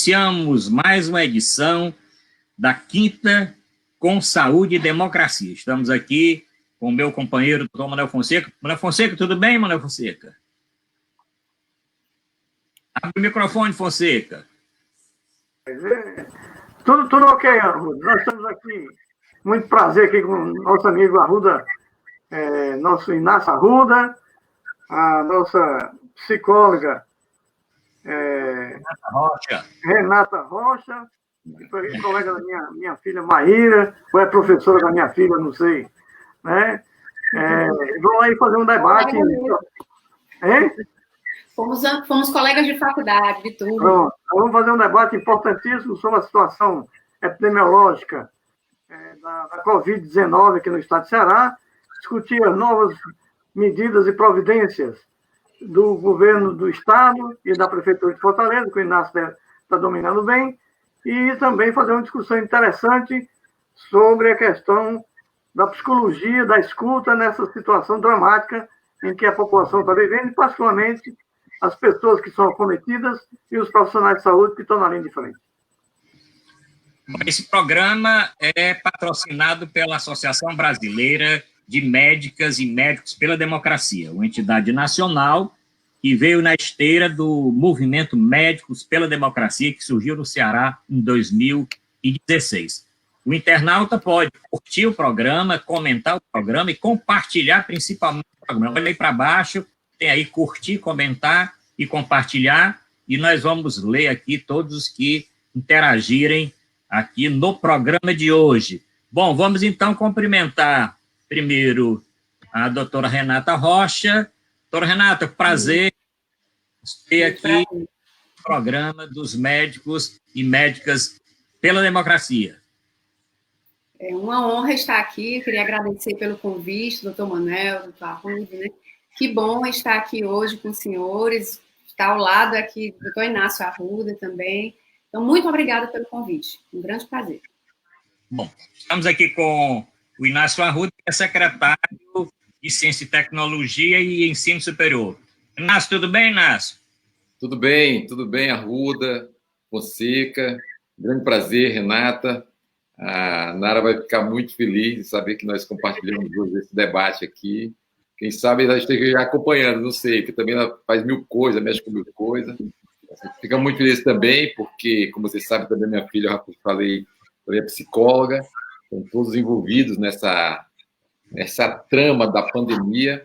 Iniciamos mais uma edição da Quinta com Saúde e Democracia. Estamos aqui com o meu companheiro, doutor Manuel Fonseca. Manuel Fonseca, tudo bem, Manuel Fonseca? Abre o microfone, Fonseca. Tudo ok, Arruda. Nós estamos aqui, muito prazer aqui com o nosso amigo Arruda, nosso Inácio Arruda, a nossa psicóloga Renata Rocha, que foi colega da minha filha Maíra, ou é professora da minha filha, não sei. Né? Vamos aí fazer um debate. Fomos colegas de faculdade, de tudo. Pronto. Vamos fazer um debate importantíssimo sobre a situação epidemiológica da Covid-19 aqui no estado de Ceará, discutir as novas medidas e providências do governo do estado e da prefeitura de Fortaleza, que o Inácio está dominando bem, e também fazer uma discussão interessante sobre a questão da psicologia, da escuta nessa situação dramática em que a população está vivendo, e particularmente as pessoas que são acometidas e os profissionais de saúde que estão na linha de frente. Esse programa é patrocinado pela Associação Brasileira de Médicas e Médicos pela Democracia, uma entidade nacional que veio na esteira do movimento Médicos pela Democracia, que surgiu no Ceará em 2016. O internauta pode curtir o programa, comentar o programa e compartilhar principalmente o programa. Olha aí para baixo, tem aí curtir, comentar e compartilhar, e nós vamos ler aqui todos os que interagirem aqui no programa de hoje. Bom, vamos então cumprimentar primeiro a doutora Renata Rocha. Doutora Renata, prazer ter aqui o programa dos médicos e médicas pela democracia. É uma honra estar aqui, eu queria agradecer pelo convite, doutor Manuel, doutor Arruda, né? Que bom estar aqui hoje com os senhores, estar ao lado aqui do doutor Inácio Arruda também. Então, muito obrigada pelo convite, um grande prazer. Bom, estamos aqui com o Inácio Arruda, que é secretário de Ciência e Tecnologia e Ensino Superior. Inácio, tudo bem, Inácio? Tudo bem, Arruda, Fonseca, grande prazer, Renata. A Nara vai ficar muito feliz de saber que nós compartilhamos hoje esse debate aqui. Quem sabe ela esteja já acompanhando, não sei, porque também ela faz mil coisas, mexe com mil coisas. Fica muito feliz também, porque, como vocês sabem, também minha filha, eu já falei, é psicóloga, estão todos envolvidos nessa trama da pandemia,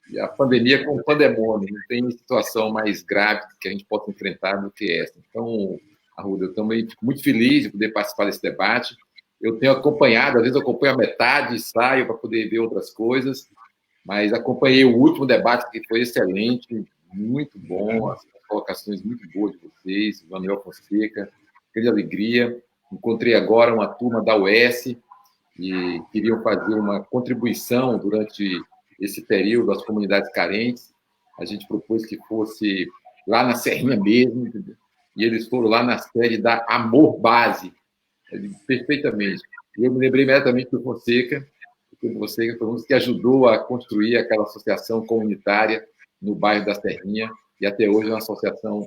e a pandemia com o pandemônio, não tem situação mais grave que a gente possa enfrentar do que essa. Então, Arruda, eu também fico muito feliz de poder participar desse debate. Eu tenho acompanhado, às vezes eu acompanho a metade e saio para poder ver outras coisas, mas acompanhei o último debate, que foi excelente, muito bom, as colocações muito boas de vocês, Manuel Fonseca, grande alegria. Encontrei agora uma turma da UES e queriam fazer uma contribuição durante esse período às comunidades carentes. A gente propôs que fosse lá na Serrinha mesmo, entendeu? E eles foram lá na sede da Amor Base, perfeitamente. E eu me lembrei imediatamente do Fonseca, porque o Fonseca foi um que ajudou a construir aquela associação comunitária no bairro da Serrinha, e até hoje é uma associação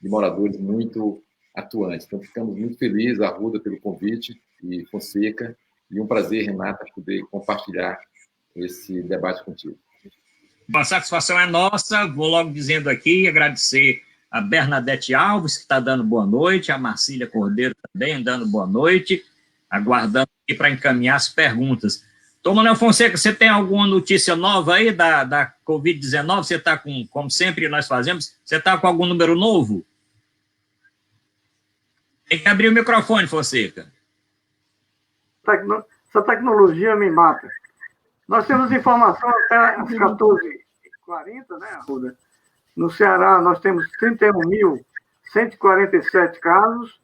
de moradores muito atuante. Então, ficamos muito felizes, Arruda, pelo convite, e Fonseca, e um prazer, Renata, poder compartilhar esse debate contigo. A satisfação é nossa, vou logo dizendo aqui, agradecer a Bernadette Alves, que está dando boa noite, a Marcília Cordeiro também dando boa noite, aguardando aqui para encaminhar as perguntas. Doutor Manuel Fonseca, você tem alguma notícia nova aí da Covid-19? Você está com, como sempre nós fazemos, você está com algum número novo? Tem que abrir o microfone, Fonseca. Essa tecnologia me mata. Nós temos informação até às 14h40, né, Arruda? No Ceará, nós temos 31.147 casos,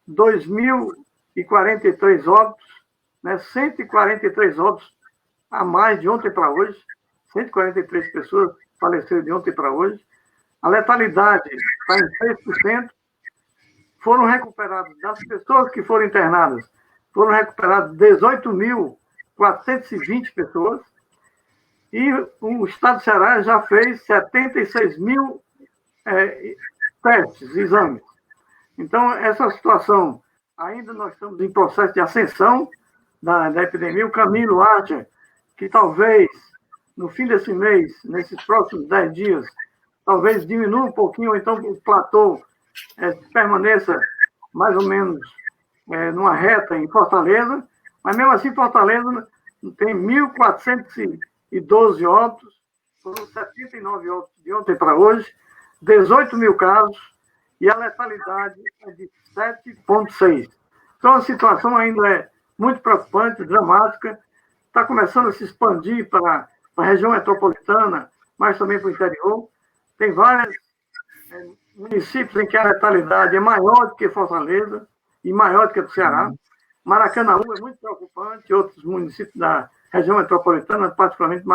2.043 óbitos, né, 143 óbitos a mais de ontem para hoje, 143 pessoas faleceram de ontem para hoje. A letalidade está em 6%. Foram recuperados, das pessoas que foram internadas, foram recuperadas 18.420 pessoas. E o Estado do Ceará já fez 76 mil testes, exames. Então, essa situação, ainda nós estamos em processo de ascensão da epidemia. O Camilo acha que talvez, no fim desse mês, nesses próximos 10 dias, talvez diminua um pouquinho, ou então o platô permaneça mais ou menos numa reta em Fortaleza, mas mesmo assim Fortaleza tem 1.412 óbitos, foram 79 óbitos de ontem para hoje, 18 mil casos, e a letalidade é de 7,6. Então a situação ainda é muito preocupante, dramática, está começando a se expandir para a região metropolitana, mas também para o interior. Tem vários municípios em que a letalidade é maior do que Fortaleza e maior do que o Ceará. Maracanaú é muito preocupante, outros municípios da região metropolitana, particularmente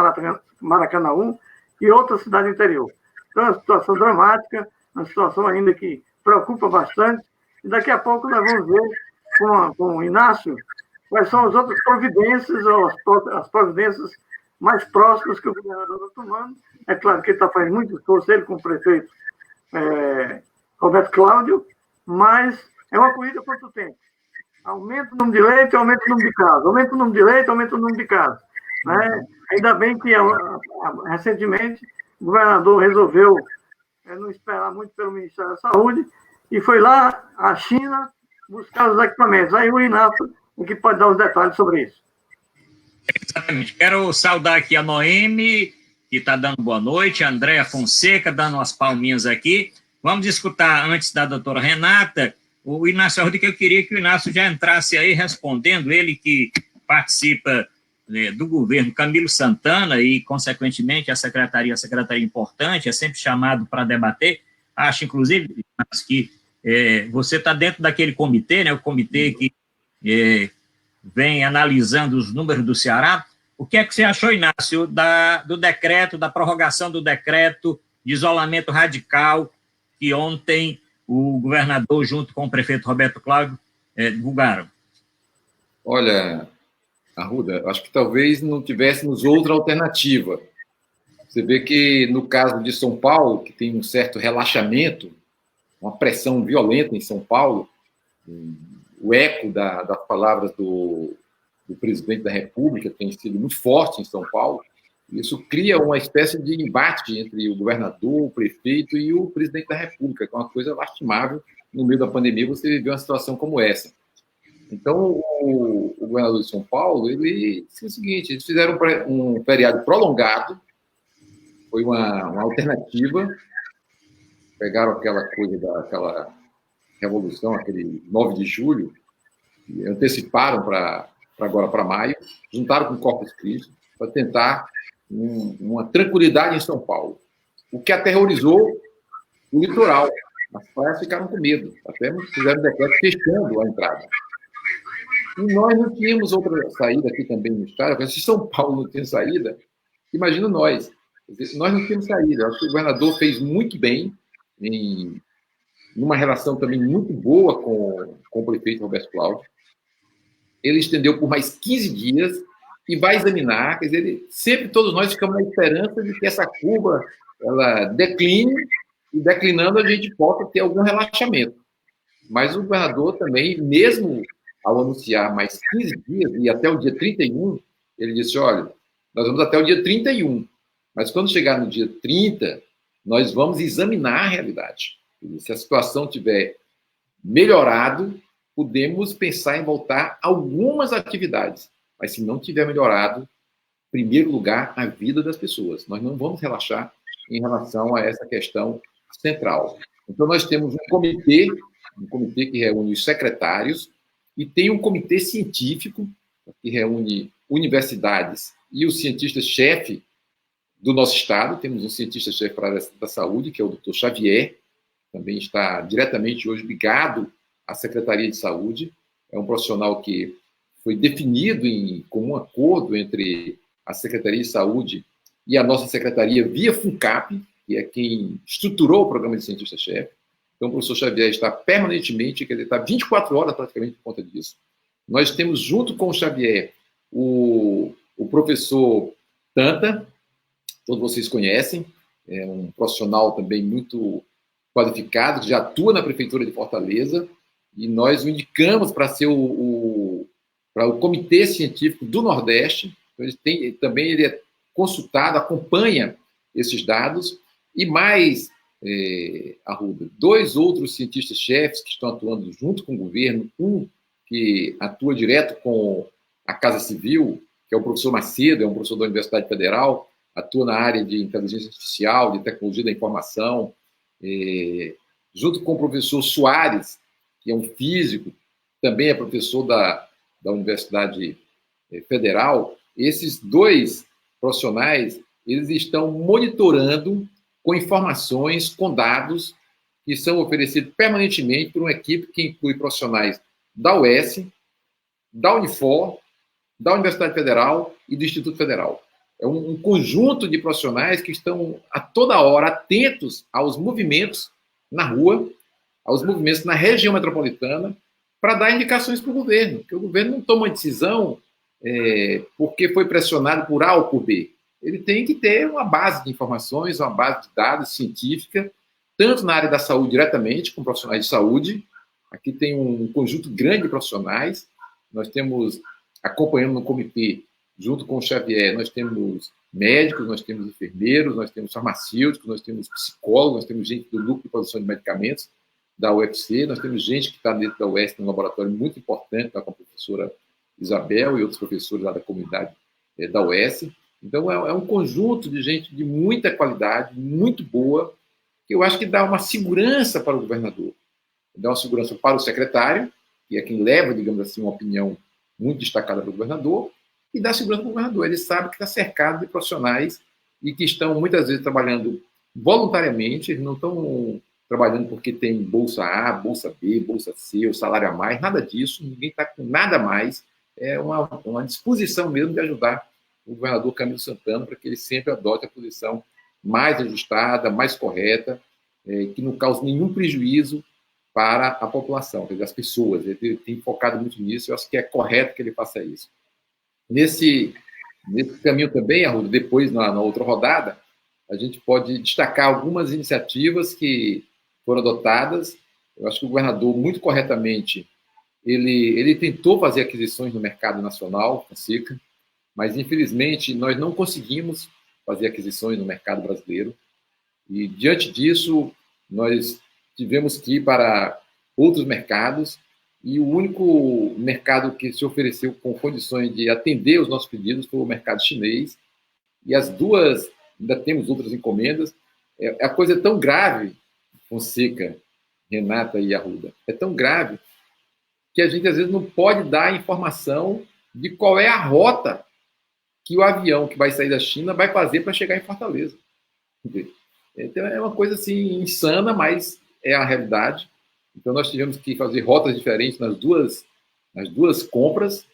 Maracanaú, e outras cidades do interior. Então, é uma situação dramática, uma situação ainda que preocupa bastante, e daqui a pouco nós vamos ver com o Inácio quais são as outras providências, ou as providências mais próximas que o governador está tomando. É claro que ele está fazendo muito esforço, ele com o prefeito Roberto Cláudio, mas é uma corrida contra o tempo. Aumenta o número de leitos e aumenta o número de casos. Aumenta o número de leitos, aumenta o número de casos. Né? Ainda bem que, recentemente, o governador resolveu não esperar muito pelo Ministério da Saúde e foi lá à China buscar os equipamentos. Aí o Inácio, o que pode dar os detalhes sobre isso. Exatamente. Quero saudar aqui a Noemi, que está dando boa noite, a Andréa Fonseca, dando umas palminhas aqui. Vamos escutar, antes da doutora Renata, o Inácio Arruda, que eu queria que o Inácio já entrasse aí respondendo, ele que participa do governo Camilo Santana e, consequentemente, a secretaria importante, é sempre chamado para debater. Acho, inclusive, Inácio, que você está dentro daquele comitê, né, o comitê que vem analisando os números do Ceará. O que é que você achou, Inácio, do decreto, da prorrogação do decreto de isolamento radical que ontem o governador, junto com o prefeito Roberto Cláudio, divulgaram? Olha, Arruda, acho que talvez não tivéssemos outra alternativa. Você vê que, no caso de São Paulo, que tem um certo relaxamento, uma pressão violenta em São Paulo, o eco das palavras do presidente da República tem sido muito forte em São Paulo. Isso cria uma espécie de embate entre o governador, o prefeito e o presidente da República, que é uma coisa lastimável. No meio da pandemia, você viveu uma situação como essa. Então, o governador de São Paulo, ele disse o seguinte: eles fizeram um feriado prolongado, foi uma alternativa, pegaram aquela coisa daquela revolução, aquele 9 de julho, e anteciparam agora para maio, juntaram com o Corpus Christi para tentar uma tranquilidade em São Paulo, o que aterrorizou o litoral. As praias ficaram com medo, até fizeram decreto fechando a entrada. E nós não tínhamos outra saída aqui também no estado, porque se São Paulo não tem saída, imagina nós. Nós não tínhamos saída. Eu acho que o governador fez muito bem, em uma relação também muito boa com o prefeito Roberto Cláudio. Ele estendeu por mais 15 dias e vai examinar. Quer dizer, sempre todos nós ficamos na esperança de que essa curva ela decline, e declinando a gente possa ter algum relaxamento. Mas o governador também, mesmo ao anunciar mais 15 dias e até o dia 31, ele disse: olha, nós vamos até o dia 31, mas quando chegar no dia 30, nós vamos examinar a realidade. Se a situação tiver melhorado, podemos pensar em voltar a algumas atividades, mas se não tiver melhorado, em primeiro lugar, a vida das pessoas. Nós não vamos relaxar em relação a essa questão central. Então, nós temos um comitê que reúne os secretários, e tem um comitê científico que reúne universidades e o cientista-chefe do nosso estado. Temos um cientista-chefe para a área da saúde, que é o Dr. Xavier, também está diretamente hoje ligado à Secretaria de Saúde. É um profissional que foi definido em comum acordo entre a Secretaria de Saúde e a nossa secretaria via FUNCAP, que é quem estruturou o programa de cientista-chefe. Então, o professor Xavier está permanentemente, quer dizer, está 24 horas praticamente por conta disso. Nós temos, junto com o Xavier, o professor Tanta, todos vocês conhecem, é um profissional também muito qualificado, que já atua na Prefeitura de Fortaleza, e nós o indicamos para ser para o Comitê Científico do Nordeste. Então, ele é consultado, acompanha esses dados, e mais, Arruda, 2 outros cientistas-chefes que estão atuando junto com o governo, um que atua direto com a Casa Civil, que é o professor Macedo, é um professor da Universidade Federal, atua na área de inteligência artificial, de tecnologia da informação, junto com o professor Soares, que é um físico, também é professor da Universidade Federal. Esses 2 profissionais, eles estão monitorando com informações, com dados, que são oferecidos permanentemente por uma equipe que inclui profissionais da UES, da Unifor, da Universidade Federal e do Instituto Federal. É um conjunto de profissionais que estão a toda hora atentos aos movimentos na rua, aos movimentos na região metropolitana, para dar indicações para o governo, porque o governo não toma uma decisão porque foi pressionado por A ou por B. Ele tem que ter uma base de informações, uma base de dados científica, tanto na área da saúde diretamente, com profissionais de saúde. Aqui tem um conjunto grande de profissionais. Nós temos, acompanhando no comitê, junto com o Xavier, nós temos médicos, nós temos enfermeiros, nós temos farmacêuticos, nós temos psicólogos, nós temos gente do Núcleo de Produção de Medicamentos, da UFC, nós temos gente que está dentro da UES, num laboratório muito importante, lá com a professora Isabel e outros professores lá da comunidade da UES. Então, é um conjunto de gente de muita qualidade, muito boa, que eu acho que dá uma segurança para o governador. Dá uma segurança para o secretário, que é quem leva, digamos assim, uma opinião muito destacada para o governador, e dá segurança para o governador. Ele sabe que está cercado de profissionais e que estão, muitas vezes, trabalhando voluntariamente, eles não estão trabalhando porque tem bolsa A, bolsa B, bolsa C, o salário a mais, nada disso, ninguém está com nada a mais. É uma disposição mesmo de ajudar o governador Camilo Santana para que ele sempre adote a posição mais ajustada, mais correta, que não cause nenhum prejuízo para a população, quer dizer, as pessoas. Ele tem focado muito nisso, eu acho que é correto que ele faça isso. Nesse caminho também, Arruda, depois, na outra rodada, a gente pode destacar algumas iniciativas que foram adotadas. Eu acho que o governador, muito corretamente, ele tentou fazer aquisições no mercado nacional, Fonseca, mas, infelizmente, nós não conseguimos fazer aquisições no mercado brasileiro. E, diante disso, nós tivemos que ir para outros mercados, e o único mercado que se ofereceu com condições de atender os nossos pedidos foi o mercado chinês. E as duas, ainda temos outras encomendas. A coisa é tão grave, Fonseca, Renata e Arruda, é tão grave que a gente, às vezes, não pode dar informação de qual é a rota que o avião que vai sair da China vai fazer para chegar em Fortaleza. Então, é uma coisa assim, insana, mas é a realidade. Então, nós tivemos que fazer rotas diferentes nas duas compras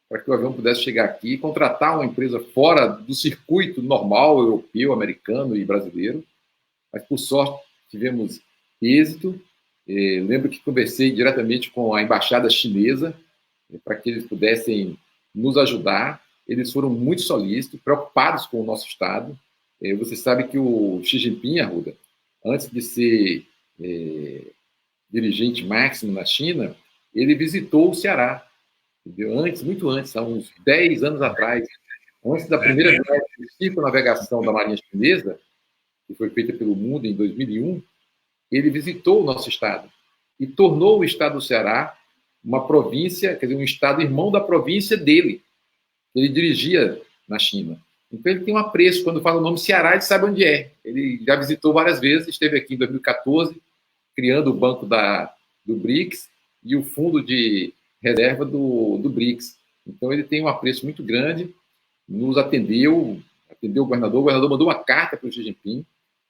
para que o avião pudesse chegar aqui, contratar uma empresa fora do circuito normal, europeu, americano e brasileiro. Mas, por sorte, tivemos êxito. Lembro que conversei diretamente com a embaixada chinesa para que eles pudessem nos ajudar. Eles foram muito solícitos, preocupados com o nosso Estado. Você sabe que o Xi Jinping, Arruda, antes de ser dirigente máximo na China, ele visitou o Ceará, entendeu? Muito antes, há uns 10 anos atrás, antes da primeira viagem de circunnavegação da Marinha Chinesa, que foi feita pelo mundo em 2001, ele visitou o nosso Estado e tornou o Estado do Ceará uma província, quer dizer, um Estado irmão da província dele, que ele dirigia na China. Então, ele tem um apreço. Quando fala o nome Ceará, ele sabe onde é. Ele já visitou várias vezes, esteve aqui em 2014, criando o banco do BRICS e o fundo de reserva do BRICS. Então, ele tem um apreço muito grande, nos atendeu o governador mandou uma carta para o Xi Jinping,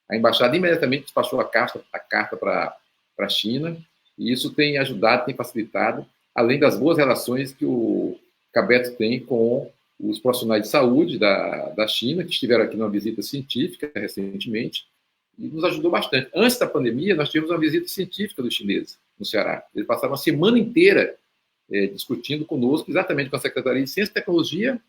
a embaixada imediatamente despachou a carta para a China, e isso tem ajudado, tem facilitado, além das boas relações que o Cabeto tem com os profissionais de saúde da China, que estiveram aqui numa visita científica recentemente, e nos ajudou bastante. Antes da pandemia, nós tivemos uma visita científica dos chineses no Ceará. Eles passaram uma semana inteira discutindo conosco, exatamente com a Secretaria de Ciência e Tecnologia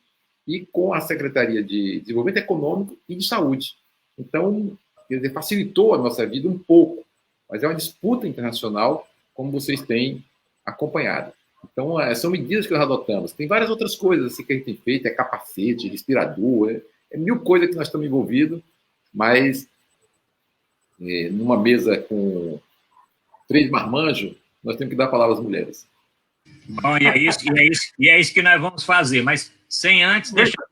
e com a Secretaria de Desenvolvimento Econômico e de Saúde. Então, quer dizer, facilitou a nossa vida um pouco. mas é uma disputa internacional, como vocês têm acompanhado. Então, são medidas que nós adotamos. Tem várias outras coisas assim, que a gente tem feito, é capacete, respirador, é mil coisas que nós estamos envolvidos, mas numa mesa com 3 marmanjos, nós temos que dar a palavra às mulheres. Bom, e é isso que nós vamos fazer, mas sem antes deixar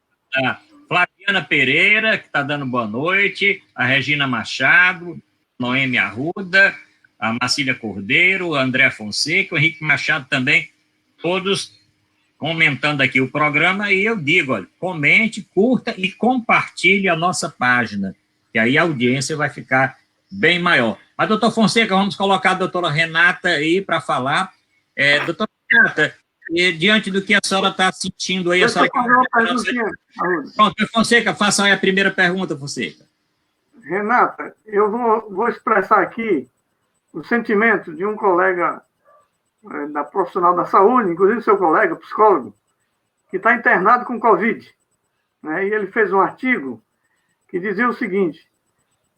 a Flaviana Pereira, que está dando boa noite, a Regina Machado, Noemi Arruda, a Marcília Cordeiro, a André Fonseca, o Henrique Machado também, todos comentando aqui o programa, e eu digo, olha, comente, curta e compartilhe a nossa página, que aí a audiência vai ficar bem maior. Mas, doutor Fonseca, vamos colocar a doutora Renata aí para falar. Doutora Renata, diante do que a senhora está sentindo aí... Pronto, Fonseca, faça aí a primeira pergunta, Fonseca. Renata, eu vou expressar aqui o sentimento de um colega da profissional da saúde, inclusive seu colega, psicólogo, que está internado com Covid. Né? E ele fez um artigo que dizia o seguinte: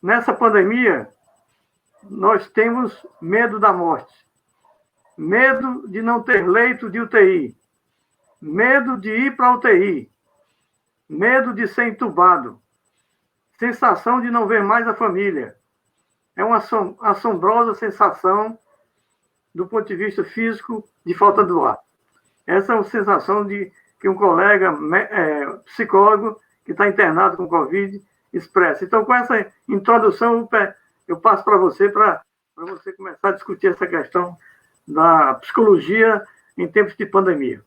nessa pandemia, nós temos medo da morte, medo de não ter leito de UTI, medo de ir para a UTI, medo de ser entubado, sensação de não ver mais a família. É uma assombrosa sensação do ponto de vista físico de falta do ar. Essa é uma sensação que um colega psicólogo que está internado com Covid expressa. Então, com essa introdução, eu passo para você começar a discutir essa questão da psicologia em tempos de pandemia.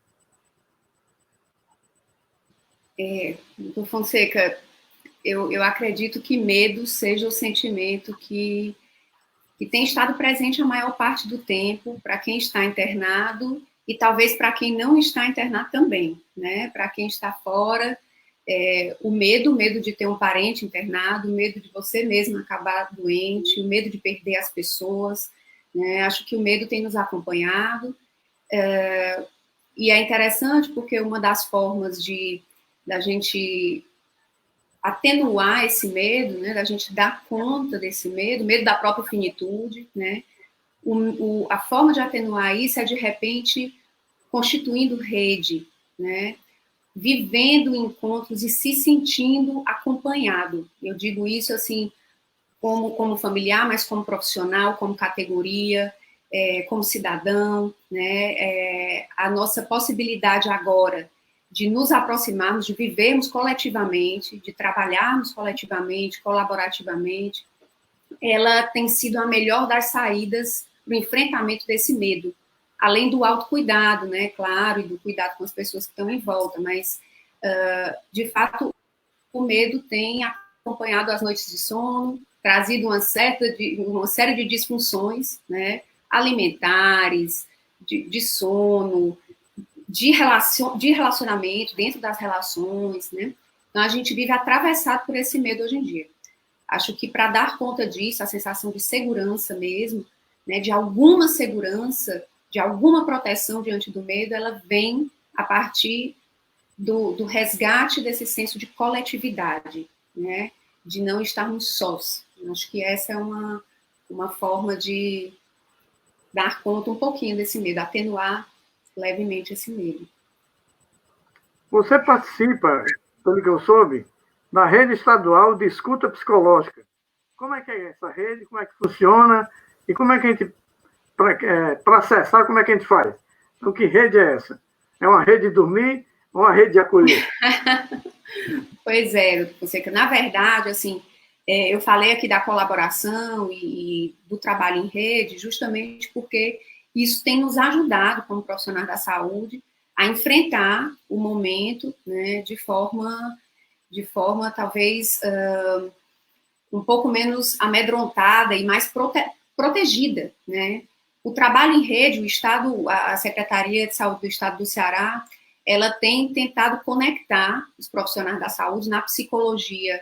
Doutor Fonseca, eu acredito que medo seja o sentimento que tem estado presente a maior parte do tempo para quem está internado e talvez para quem não está internado também, né? Para quem está fora, o medo de ter um parente internado, o medo de você mesmo acabar doente, o medo de perder as pessoas, né? Acho que o medo tem nos acompanhado, e é interessante porque uma das formas da gente atenuar esse medo, né, da gente dar conta desse medo da própria finitude, né, a forma de atenuar isso é, de repente, constituindo rede, né, vivendo encontros e se sentindo acompanhado. Eu digo isso, assim, como familiar, mas como profissional, como categoria, como cidadão, né, a nossa possibilidade agora de nos aproximarmos, de vivermos coletivamente, de trabalharmos coletivamente, colaborativamente, ela tem sido a melhor das saídas para o enfrentamento desse medo, além do autocuidado, né, claro, e do cuidado com as pessoas que estão em volta, mas, de fato, o medo tem acompanhado as noites de sono, trazido uma série de disfunções, né, alimentares, de sono, de relacionamento, dentro das relações, né? Então, a gente vive atravessado por esse medo hoje em dia. Acho que para dar conta disso, a sensação de segurança mesmo, né, de alguma segurança, de alguma proteção diante do medo, ela vem a partir do resgate desse senso de coletividade, né, de não estarmos sós. Acho que essa é uma forma de dar conta um pouquinho desse medo, atenuar levemente esse medo. Você participa, pelo que eu soube, da rede estadual de escuta psicológica. Como é que é essa rede? Como é que funciona? E como é que a gente, para acessar, como é que a gente faz? Então, que rede é essa? É uma rede de dormir ou uma rede de acolher? Pois é, Fonseca. Na verdade, assim, eu falei aqui da colaboração e do trabalho em rede justamente porque isso tem nos ajudado, como profissionais da saúde, a enfrentar o momento, né, de forma talvez um pouco menos amedrontada e mais protegida, né? O trabalho em rede, a Secretaria de Saúde do Estado do Ceará, ela tem tentado conectar os profissionais da saúde na psicologia,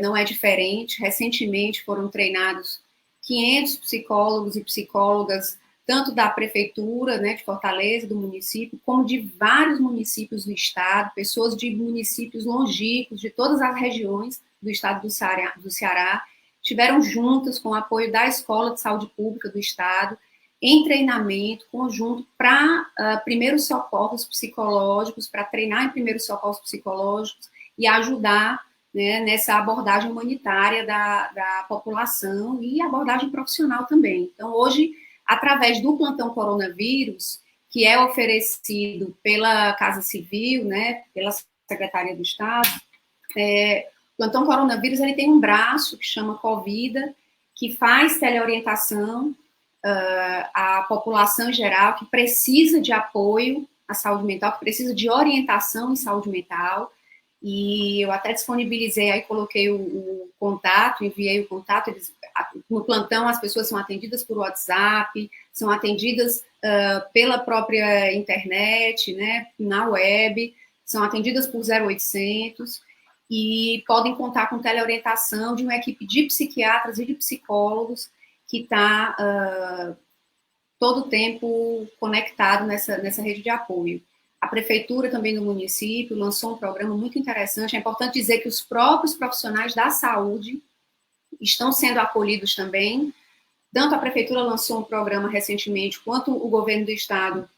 não é diferente. Recentemente foram treinados 500 psicólogos e psicólogas, tanto da prefeitura, né, de Fortaleza, do município, como de vários municípios do estado, pessoas de municípios longínquos, de todas as regiões do estado do Ceará, estiveram juntas com o apoio da Escola de Saúde Pública do Estado, em treinamento conjunto para primeiros socorros psicológicos, para treinar em primeiros socorros psicológicos e ajudar, né, nessa abordagem humanitária da população e abordagem profissional também. Então, hoje, através do plantão coronavírus, que é oferecido pela Casa Civil, né, pela Secretaria do Estado, o plantão coronavírus ele tem um braço que chama Covida, que faz teleorientação à população em geral que precisa de apoio à saúde mental, que precisa de orientação em saúde mental, e eu até disponibilizei, aí coloquei o contato, enviei o contato, no plantão as pessoas são atendidas por WhatsApp, são atendidas pela própria internet, né, na web, são atendidas por 0800, e podem contar com teleorientação de uma equipe de psiquiatras e de psicólogos que está todo o tempo conectado nessa rede de apoio. A prefeitura também do município lançou um programa muito interessante. É importante dizer que os próprios profissionais da saúde estão sendo acolhidos também. Tanto a prefeitura lançou um programa recentemente, quanto o governo do estado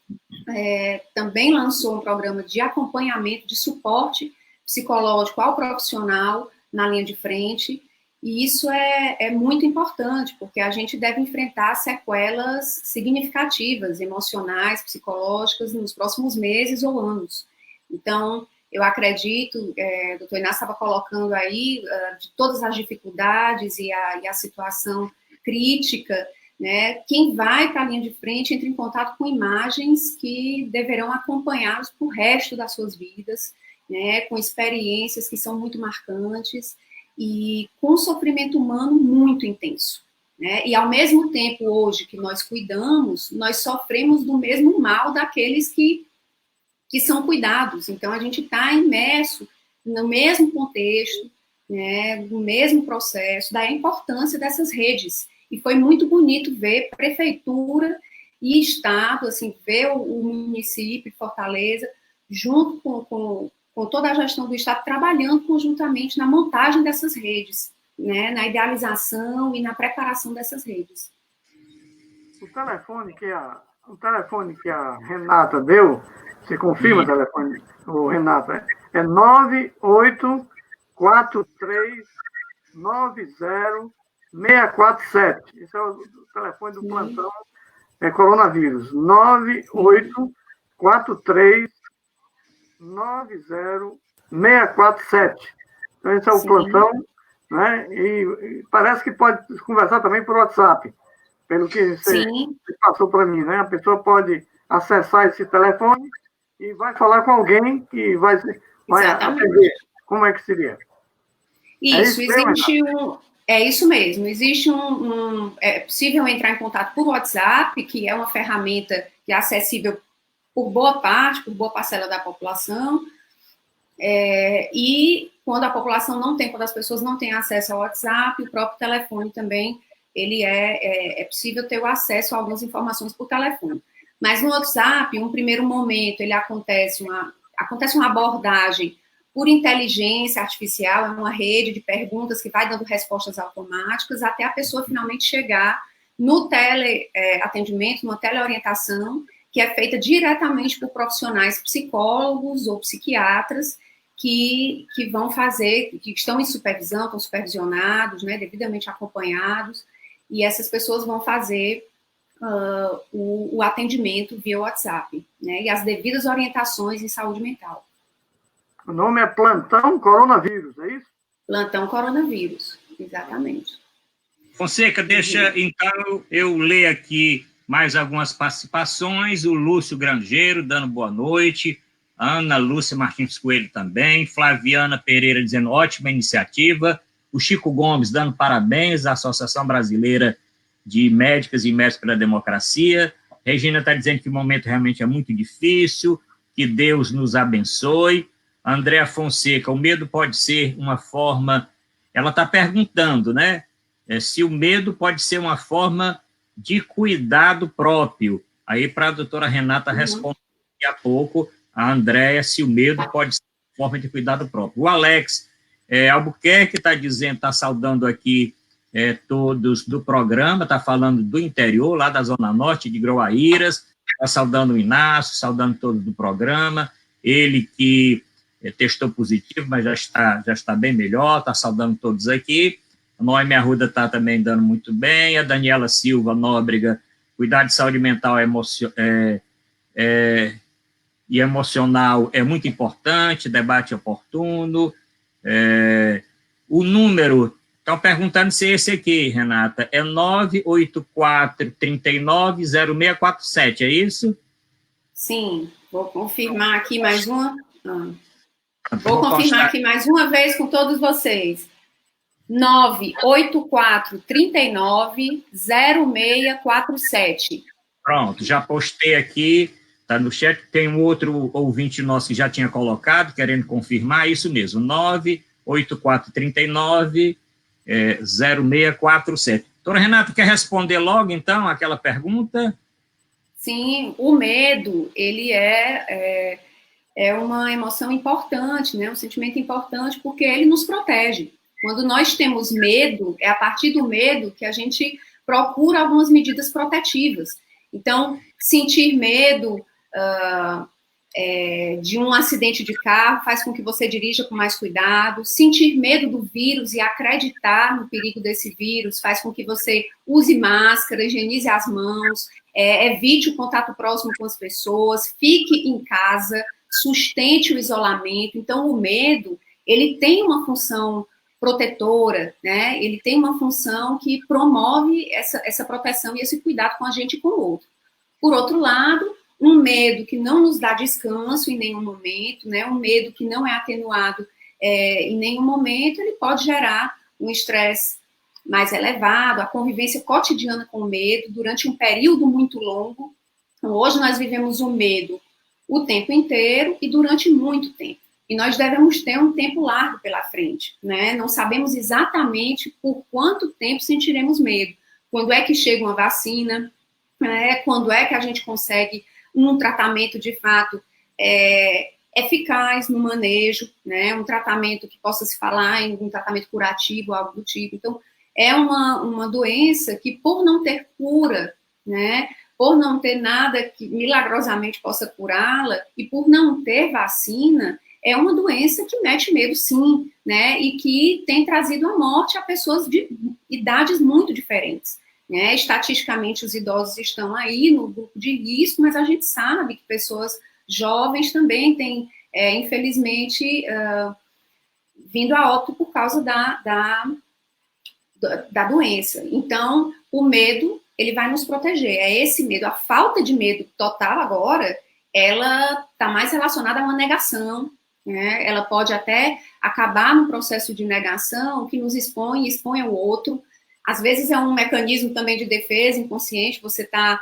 também lançou um programa de acompanhamento, de suporte psicológico ao profissional na linha de frente. E isso é muito importante, porque a gente deve enfrentar sequelas significativas, emocionais, psicológicas, nos próximos meses ou anos. Então, eu acredito, o doutor Inácio estava colocando aí, de todas as dificuldades e a situação crítica, né? Quem vai para a linha de frente entra em contato com imagens que deverão acompanhá-los para o resto das suas vidas, né? Com experiências que são muito marcantes, e com um sofrimento humano muito intenso, né? E ao mesmo tempo, hoje, que nós cuidamos, nós sofremos do mesmo mal daqueles que são cuidados. Então, a gente está imerso no mesmo contexto, né, no mesmo processo, da importância dessas redes. E foi muito bonito ver prefeitura e Estado, assim, ver o município de Fortaleza, junto com toda a gestão do Estado, trabalhando conjuntamente na montagem dessas redes, né, na idealização e na preparação dessas redes. O telefone que a Renata deu, você confirma o telefone, o Renata, é 9843906447. Esse é o telefone do plantão coronavírus. 9843906447. Então, esse é o plantão, né? E parece que pode conversar também por WhatsApp, pelo que você passou para mim, né? A pessoa pode acessar esse telefone e vai falar com alguém que vai atender. Como é que seria? Isso, existe é isso mesmo, existe é possível entrar em contato por WhatsApp, que é uma ferramenta que é acessível por boa parcela da população, e quando a população não tem, quando as pessoas não têm acesso ao WhatsApp, o próprio telefone também, ele é possível ter o acesso a algumas informações por telefone. Mas no WhatsApp, em um primeiro momento, ele acontece uma abordagem por inteligência artificial, é uma rede de perguntas que vai dando respostas automáticas até a pessoa finalmente chegar no teleatendimento, numa teleorientação, que é feita diretamente por profissionais psicólogos ou psiquiatras que vão fazer, que estão em supervisão, estão supervisionados, né, devidamente acompanhados, e essas pessoas vão fazer o atendimento via WhatsApp, né, e as devidas orientações em saúde mental. O nome é Plantão Coronavírus, é isso? Plantão Coronavírus, exatamente. Fonseca, deixa, então, eu ler aqui mais algumas participações. O Lúcio Grangeiro, dando boa noite. Ana Lúcia Martins Coelho também. Flaviana Pereira dizendo ótima iniciativa. O Chico Gomes dando parabéns à Associação Brasileira de Médicas e Médicos pela Democracia. Regina está dizendo que o momento realmente é muito difícil, que Deus nos abençoe. Andréa Fonseca, o medo pode ser uma forma... Ela está perguntando, né? Se o medo pode ser uma forma de cuidado próprio. Aí, para a doutora Renata responder daqui a pouco, a Andréa, se o medo pode ser uma forma de cuidado próprio. O Alex Albuquerque está dizendo, está saudando aqui todos do programa, está falando do interior, lá da Zona Norte de Groaíras, está saudando o Inácio, saudando todos do programa, ele que testou positivo, mas já está bem melhor, está saudando todos aqui. A Noemi Arruda está também dando muito bem, a Daniela Silva Nóbrega, cuidar de saúde mental e emocional é muito importante, debate oportuno. O número, estão perguntando se é esse aqui, Renata, é 984-390647, é isso? Sim, vou confirmar aqui mais uma. Vou confirmar aqui mais uma vez com todos vocês. 984-390647. Pronto, já postei aqui, está no chat, tem um outro ouvinte nosso que já tinha colocado, querendo confirmar, isso mesmo, 984390647. Doutora Renata, quer responder logo, então, aquela pergunta? Sim, o medo, ele é uma emoção importante, né? Um sentimento importante, porque ele nos protege. Quando nós temos medo, é a partir do medo que a gente procura algumas medidas protetivas. Então, sentir medo de um acidente de carro faz com que você dirija com mais cuidado. Sentir medo do vírus e acreditar no perigo desse vírus faz com que você use máscara, higienize as mãos, evite o contato próximo com as pessoas, fique em casa, sustente o isolamento. Então, o medo, ele tem uma função protetora, né? Ele tem uma função que promove essa proteção e esse cuidado com a gente e com o outro. Por outro lado, um medo que não nos dá descanso em nenhum momento, né? Um medo que não é atenuado em nenhum momento, ele pode gerar um estresse mais elevado, a convivência cotidiana com o medo durante um período muito longo. Então, hoje nós vivemos o medo o tempo inteiro e durante muito tempo. E nós devemos ter um tempo largo pela frente, né? Não sabemos exatamente por quanto tempo sentiremos medo. Quando é que chega uma vacina, né? Quando é que a gente consegue um tratamento, de fato, eficaz no manejo, né? Um tratamento que possa se falar em um tratamento curativo, algo do tipo. Então, é uma doença que, por não ter cura, né? Por não ter nada que milagrosamente possa curá-la e por não ter vacina, é uma doença que mete medo, sim, né? E que tem trazido a morte a pessoas de idades muito diferentes, né? Estatisticamente, os idosos estão aí no grupo de risco, mas a gente sabe que pessoas jovens também têm, infelizmente, vindo a óbito por causa da doença. Então, o medo, ele vai nos proteger. É esse medo, a falta de medo total agora, ela está mais relacionada a uma negação, né? Ela pode até acabar no processo de negação que nos expõe e expõe ao outro. Às vezes é um mecanismo também de defesa inconsciente, você está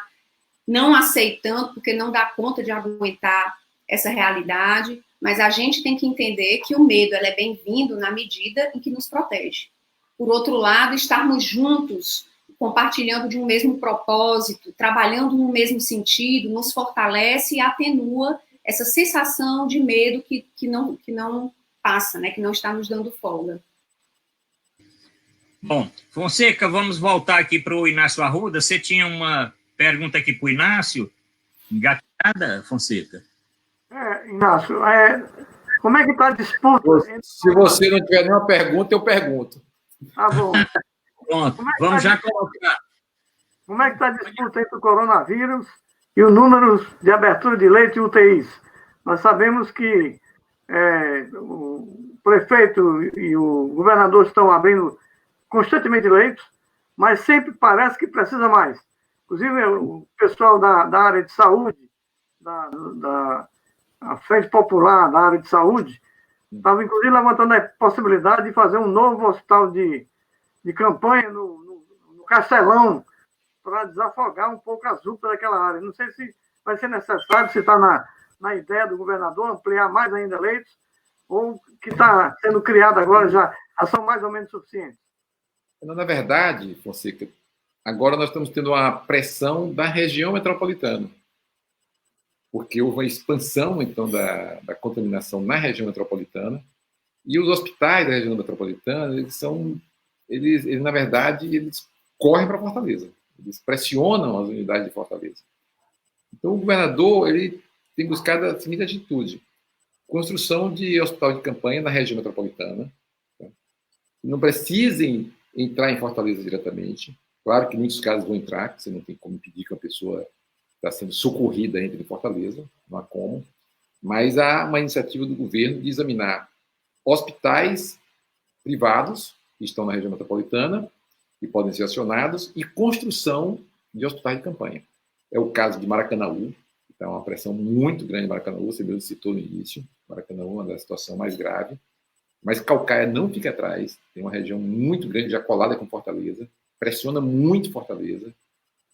não aceitando porque não dá conta de aguentar essa realidade, mas a gente tem que entender que o medo é bem-vindo na medida em que nos protege. Por outro lado, estarmos juntos, compartilhando de um mesmo propósito, trabalhando no mesmo sentido, nos fortalece e atenua essa sensação de medo que não passa, né? Que não está nos dando folga. Bom, Fonseca, vamos voltar aqui para o Inácio Arruda. Você tinha uma pergunta aqui para o Inácio? Engatada, Fonseca? Inácio, como é que está a disputa? Se você não tiver nenhuma pergunta, eu pergunto. Tá bom. Pronto, vamos já colocar. Como é que está a disputa entre o coronavírus e os números de abertura de leite e UTIs? Nós sabemos que o prefeito e o governador estão abrindo constantemente leitos, mas sempre parece que precisa mais. Inclusive, o pessoal da área de saúde, a Frente Popular da área de saúde, estava, inclusive, levantando a possibilidade de fazer um novo hospital de campanha no Castelão, para desafogar um pouco as UPAs daquela área. Não sei se vai ser necessário, se está na ideia do governador, ampliar mais ainda leitos, ou que está sendo criado agora já são mais ou menos suficientes. Na verdade, Fonseca, agora nós estamos tendo uma pressão da região metropolitana, porque houve uma expansão, então, da contaminação na região metropolitana, e os hospitais da região metropolitana, eles são na verdade, eles correm para Fortaleza. Eles pressionam as unidades de Fortaleza. Então, o governador ele tem buscado a seguinte atitude: construção de hospital de campanha na região metropolitana. Tá? Não precisem entrar em Fortaleza diretamente. Claro que em muitos casos vão entrar, você não tem como impedir que uma pessoa está sendo socorrida entre em Fortaleza, não há como. Mas há uma iniciativa do governo de examinar hospitais privados que estão na região metropolitana, que podem ser acionados, e construção de hospitais de campanha. É o caso de Maracanaú, que está uma pressão muito grande em Maracanaú, você mesmo citou no início, Maracanaú é uma das situações mais graves, mas Caucaia não fica atrás, tem uma região muito grande, já colada com Fortaleza, pressiona muito Fortaleza.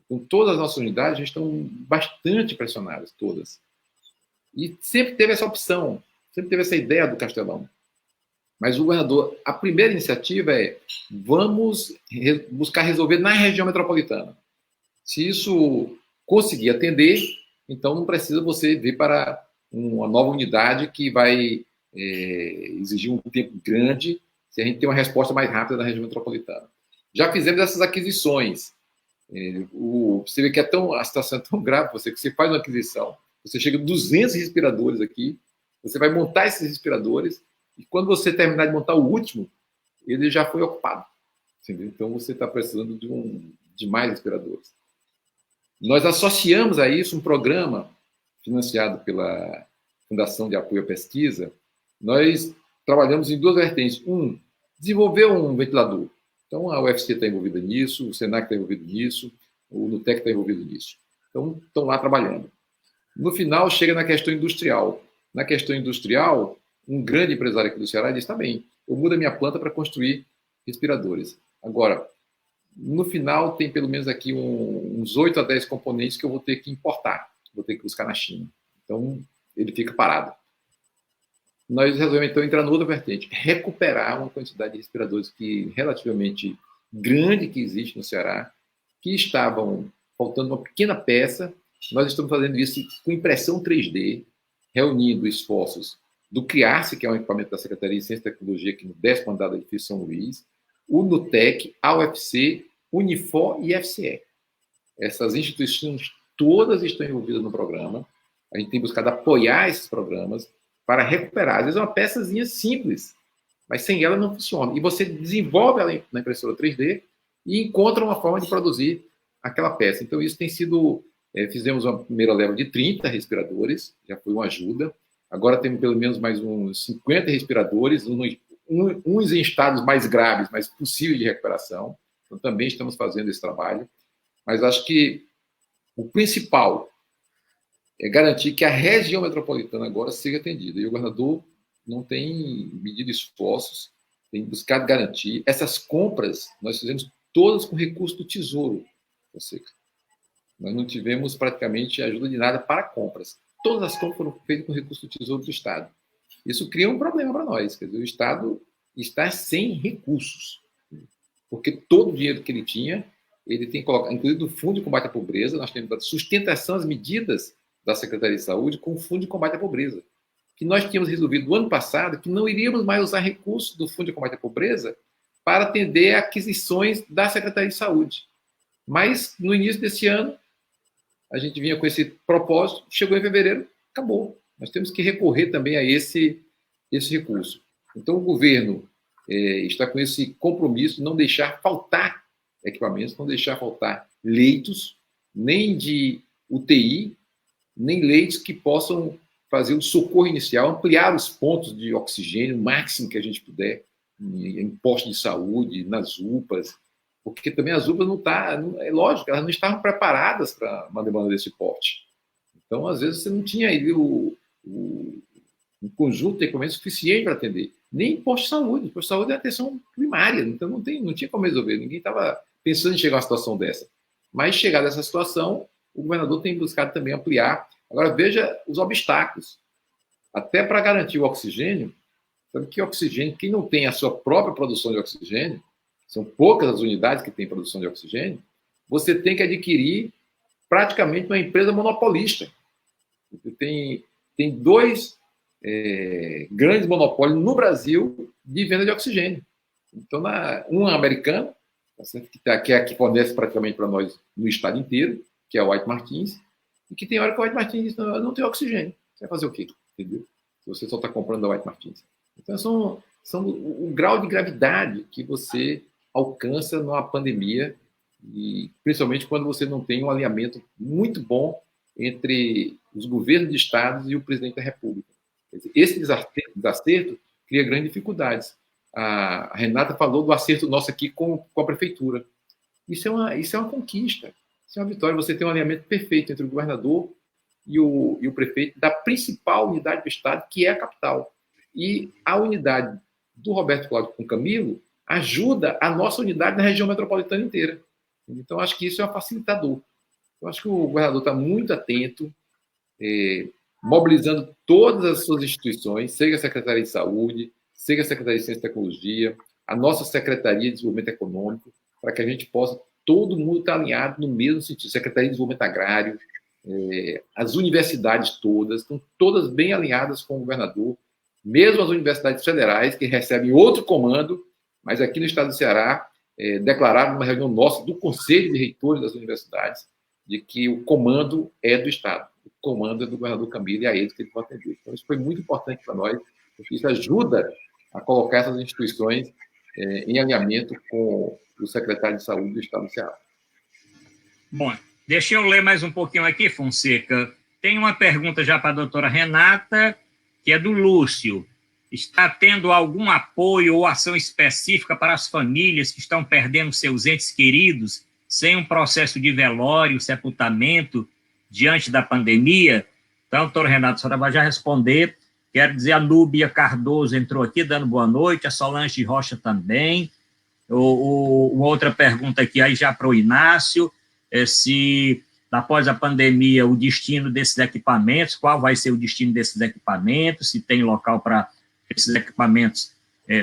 Então, todas as nossas unidades já estão bastante pressionadas, todas. E sempre teve essa opção, sempre teve essa ideia do Castelão. Mas o governador, a primeira iniciativa é: vamos buscar resolver na região metropolitana. Se isso conseguir atender, então não precisa você vir para uma nova unidade que vai exigir um tempo grande se a gente tem uma resposta mais rápida na região metropolitana. Já fizemos essas aquisições. Você vê que a situação é tão grave, que você faz uma aquisição, você chega a 200 respiradores aqui, você vai montar esses respiradores, e quando você terminar de montar o último, ele já foi ocupado. Entendeu? Então, você está precisando de mais respiradores. Nós associamos a isso um programa financiado pela Fundação de Apoio à Pesquisa. Nós trabalhamos em duas vertentes. Desenvolver um ventilador. Então, a UFC está envolvida nisso, o Senac está envolvido nisso, o Nutec está envolvido nisso. Então, estão lá trabalhando. No final, chega na questão industrial. Na questão industrial, um grande empresário aqui do Ceará diz: tá bem, eu mudo a minha planta para construir respiradores. Agora, no final, tem pelo menos aqui uns 8 a 10 componentes que eu vou ter que importar, vou ter que buscar na China. Então, ele fica parado. Nós resolvemos, então, entrar na outra vertente, recuperar uma quantidade de respiradores relativamente grande que existe no Ceará, que estavam faltando uma pequena peça. Nós estamos fazendo isso com impressão 3D, reunindo esforços do CRIARCE, que é um equipamento da Secretaria de Ciência e Tecnologia, aqui no 10º andar do edifício São Luís, o Nutec, a UFC, Unifor e FCE. Essas instituições todas estão envolvidas no programa. A gente tem buscado apoiar esses programas para recuperar. Às vezes é uma peçazinha simples, mas sem ela não funciona. E você desenvolve ela na impressora 3D e encontra uma forma de produzir aquela peça. Então, isso tem sido... fizemos uma primeira leva de 30 respiradores, já foi uma ajuda. Agora temos pelo menos mais uns 50 respiradores, uns em estados mais graves, mas possíveis de recuperação. Então, também estamos fazendo esse trabalho. Mas acho que o principal é garantir que a região metropolitana agora seja atendida. E o governador não tem medido esforços, tem buscado garantir. Essas compras nós fizemos todas com recurso do Tesouro. Nós não tivemos praticamente ajuda de nada para compras. Todas as compras foram feitas com recurso do Tesouro do Estado. Isso cria um problema para nós. Quer dizer, o Estado está sem recursos. Porque todo o dinheiro que ele tinha, ele tem colocado, inclusive no Fundo de Combate à Pobreza, nós temos dado sustentação às medidas da Secretaria de Saúde com o Fundo de Combate à Pobreza. Que nós tínhamos resolvido no ano passado que não iríamos mais usar recursos do Fundo de Combate à Pobreza para atender aquisições da Secretaria de Saúde. Mas, no início desse ano, a gente vinha com esse propósito, chegou em fevereiro, acabou. Nós temos que recorrer também a esse recurso. Então, o governo está com esse compromisso de não deixar faltar equipamentos, não deixar faltar leitos, nem de UTI, nem leitos que possam fazer o socorro inicial, ampliar os pontos de oxigênio, o máximo que a gente puder, em postos de saúde, nas UPAs, porque também as UPAs é lógico, elas não estavam preparadas para uma demanda desse porte. Então, às vezes, você não tinha aí um conjunto de equipamentos suficiente para atender. Nem posto de saúde. Posto de saúde é atenção primária, então não tinha como resolver. Ninguém estava pensando em chegar a uma situação dessa. Mas, chegada essa situação, o governador tem buscado também ampliar. Agora, veja os obstáculos. Até para garantir o oxigênio, sabe que oxigênio, quem não tem a sua própria produção de oxigênio, são poucas as unidades que têm produção de oxigênio, você tem que adquirir praticamente uma empresa monopolista. Tem 2 grandes monopólios no Brasil de venda de oxigênio. Então, uma americana, que é a que fornece praticamente para nós no estado inteiro, que é a White Martins, e que tem hora que a White Martins diz, não, não tem oxigênio. Você vai fazer o quê? Entendeu? Se você só está comprando a White Martins. Então, são o grau de gravidade que você alcança numa pandemia, e principalmente quando você não tem um alinhamento muito bom entre os governos de estados e o presidente da República. Esse desacerto cria grandes dificuldades. A Renata falou do acerto nosso aqui com a prefeitura. Isso é uma conquista, isso é uma vitória. Você tem um alinhamento perfeito entre o governador e o prefeito da principal unidade do estado, que é a capital. E a unidade do Roberto Cláudio com o Camilo ajuda a nossa unidade na região metropolitana inteira. Então, acho que isso é um facilitador. Eu acho que o governador está muito atento, mobilizando todas as suas instituições, seja a Secretaria de Saúde, seja a Secretaria de Ciência e Tecnologia, a nossa Secretaria de Desenvolvimento Econômico, para que a gente possa, todo mundo estar alinhado no mesmo sentido. Secretaria de Desenvolvimento Agrário, as universidades todas, estão todas bem alinhadas com o governador, mesmo as universidades federais, que recebem outro comando, mas aqui no estado do Ceará, declararam numa reunião nossa do Conselho de Reitores das Universidades, de que o comando é do Estado, o comando é do governador Camilo e a eles que ele vai atender. Então, isso foi muito importante para nós, porque isso ajuda a colocar essas instituições em alinhamento com o secretário de Saúde do Estado do Ceará. Bom, deixa eu ler mais um pouquinho aqui, Fonseca. Tem uma pergunta já para a doutora Renata, que é do Lúcio. Está tendo algum apoio ou ação específica para as famílias que estão perdendo seus entes queridos sem um processo de velório, sepultamento, diante da pandemia? Então, doutora Renata, a senhora vai já responder. Quero dizer, a Núbia Cardoso entrou aqui dando boa noite, a Solange Rocha também. Uma outra pergunta aqui aí já para o Inácio, se após a pandemia o destino desses equipamentos, qual vai ser o destino desses equipamentos, se tem local para esses equipamentos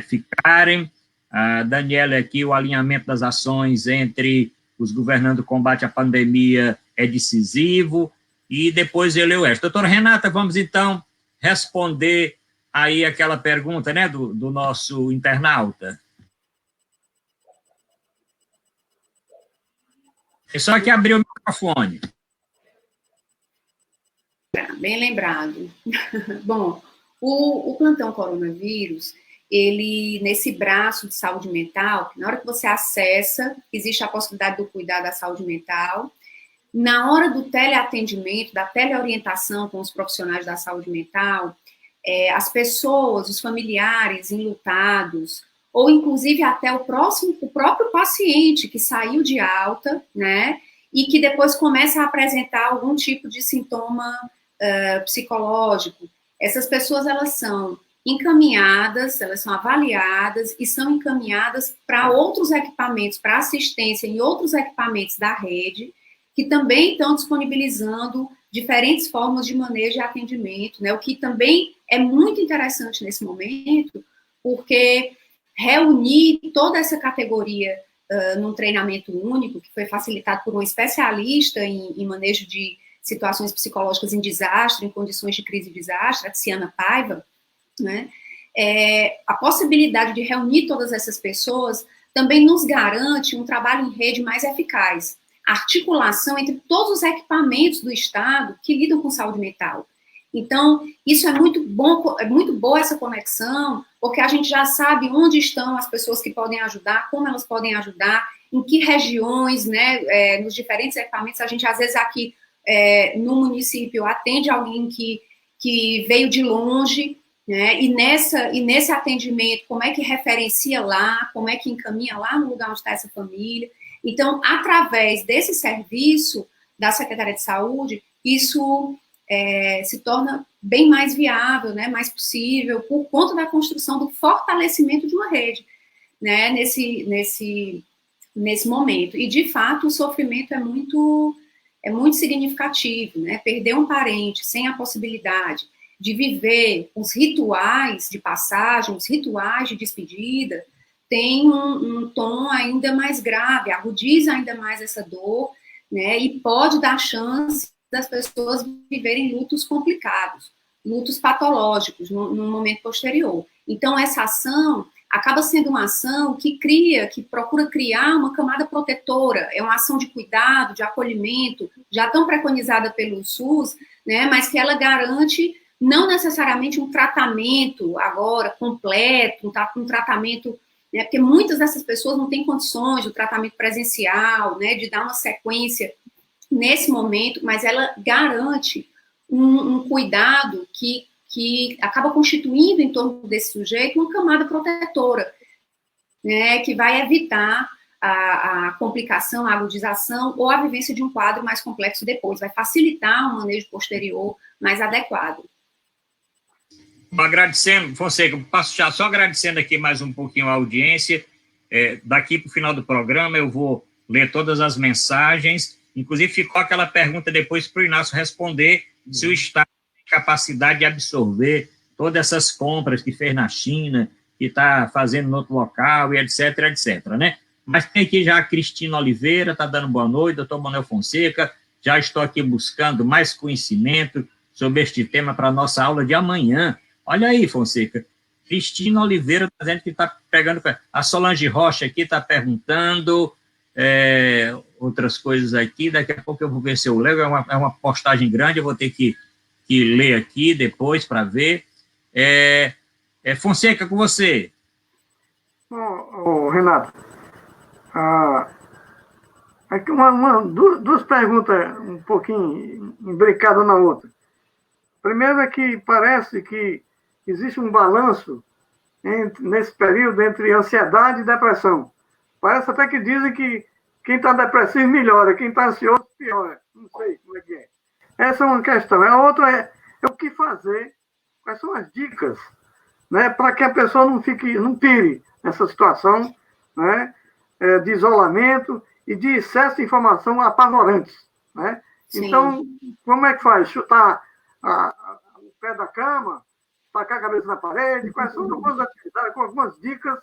ficarem. A Daniela aqui, o alinhamento das ações entre os governando o combate à pandemia é decisivo. E depois eu leio esta. Doutora Renata, vamos então responder aí aquela pergunta, né, do nosso internauta. É só que abrir o microfone. Bem lembrado. Bom, o plantão coronavírus, ele, nesse braço de saúde mental, na hora que você acessa, existe a possibilidade do cuidar da saúde mental. Na hora do teleatendimento, da teleorientação com os profissionais da saúde mental, as pessoas, os familiares enlutados, ou inclusive até o próprio paciente que saiu de alta, né, e que depois começa a apresentar algum tipo de sintoma psicológico. Essas pessoas, elas são encaminhadas, elas são avaliadas e são encaminhadas para outros equipamentos, para assistência em outros equipamentos da rede, que também estão disponibilizando diferentes formas de manejo e atendimento, né? O que também é muito interessante nesse momento, porque reunir toda essa categoria num treinamento único, que foi facilitado por um especialista em manejo de situações psicológicas em desastre, em condições de crise e desastre, a Tiziana Paiva, né? A possibilidade de reunir todas essas pessoas também nos garante um trabalho em rede mais eficaz. A articulação entre todos os equipamentos do Estado que lidam com saúde mental. Então, isso é muito bom, é muito boa essa conexão, porque a gente já sabe onde estão as pessoas que podem ajudar, como elas podem ajudar, em que regiões, né, nos diferentes equipamentos. A gente, às vezes, aqui no município, atende alguém que veio de longe, né, e nesse atendimento, como é que referencia lá, como é que encaminha lá no lugar onde está essa família. Então, através desse serviço da Secretaria de Saúde, isso se torna bem mais viável, né, mais possível, por conta da construção do fortalecimento de uma rede, né, nesse momento. E, de fato, o sofrimento é muito significativo, né? Perder um parente sem a possibilidade de viver os rituais de passagem, os rituais de despedida, tem um tom ainda mais grave, agudiza ainda mais essa dor, né? E pode dar chance das pessoas viverem lutos complicados, lutos patológicos no momento posterior. Então, essa ação, acaba sendo uma ação que procura criar uma camada protetora, é uma ação de cuidado, de acolhimento, já tão preconizada pelo SUS, né, mas que ela garante não necessariamente um tratamento agora completo, um tratamento, né, porque muitas dessas pessoas não têm condições do tratamento presencial, né, de dar uma sequência nesse momento, mas ela garante um cuidado que acaba constituindo em torno desse sujeito uma camada protetora, né, que vai evitar a complicação, a agudização ou a vivência de um quadro mais complexo depois, vai facilitar um manejo posterior mais adequado. Agradecendo, Fonseca, passo já só agradecendo aqui mais um pouquinho a audiência. Daqui para o final do programa eu vou ler todas as mensagens, inclusive ficou aquela pergunta depois para o Inácio responder se o Estado tem capacidade de absorver todas essas compras que fez na China, que está fazendo no outro local, e etc, etc, né? Mas tem aqui já a Cristina Oliveira, está dando boa noite, doutor Manuel Fonseca, já estou aqui buscando mais conhecimento sobre este tema para a nossa aula de amanhã. Olha aí, Fonseca, Cristina Oliveira está dizendo que está pegando... A Solange Rocha aqui está perguntando outras coisas aqui, daqui a pouco eu vou ver se eu leio, é uma postagem grande, eu vou ter que ler aqui depois para ver. Fonseca, com você. Renato, aqui duas perguntas um pouquinho imbricadas na outra. Primeiro é que parece que existe um balanço nesse período entre ansiedade e depressão. Parece até que dizem que quem está depressivo melhora, quem está ansioso piora. Não sei como é que é. Essa é uma questão. A outra é o que fazer, quais são as dicas, né, para que a pessoa não pire nessa situação, né, de isolamento e de excesso de informação apavorantes, né? Então, como é que faz? Chutar o pé da cama, tacar a cabeça na parede? Quais são algumas atividades, com algumas dicas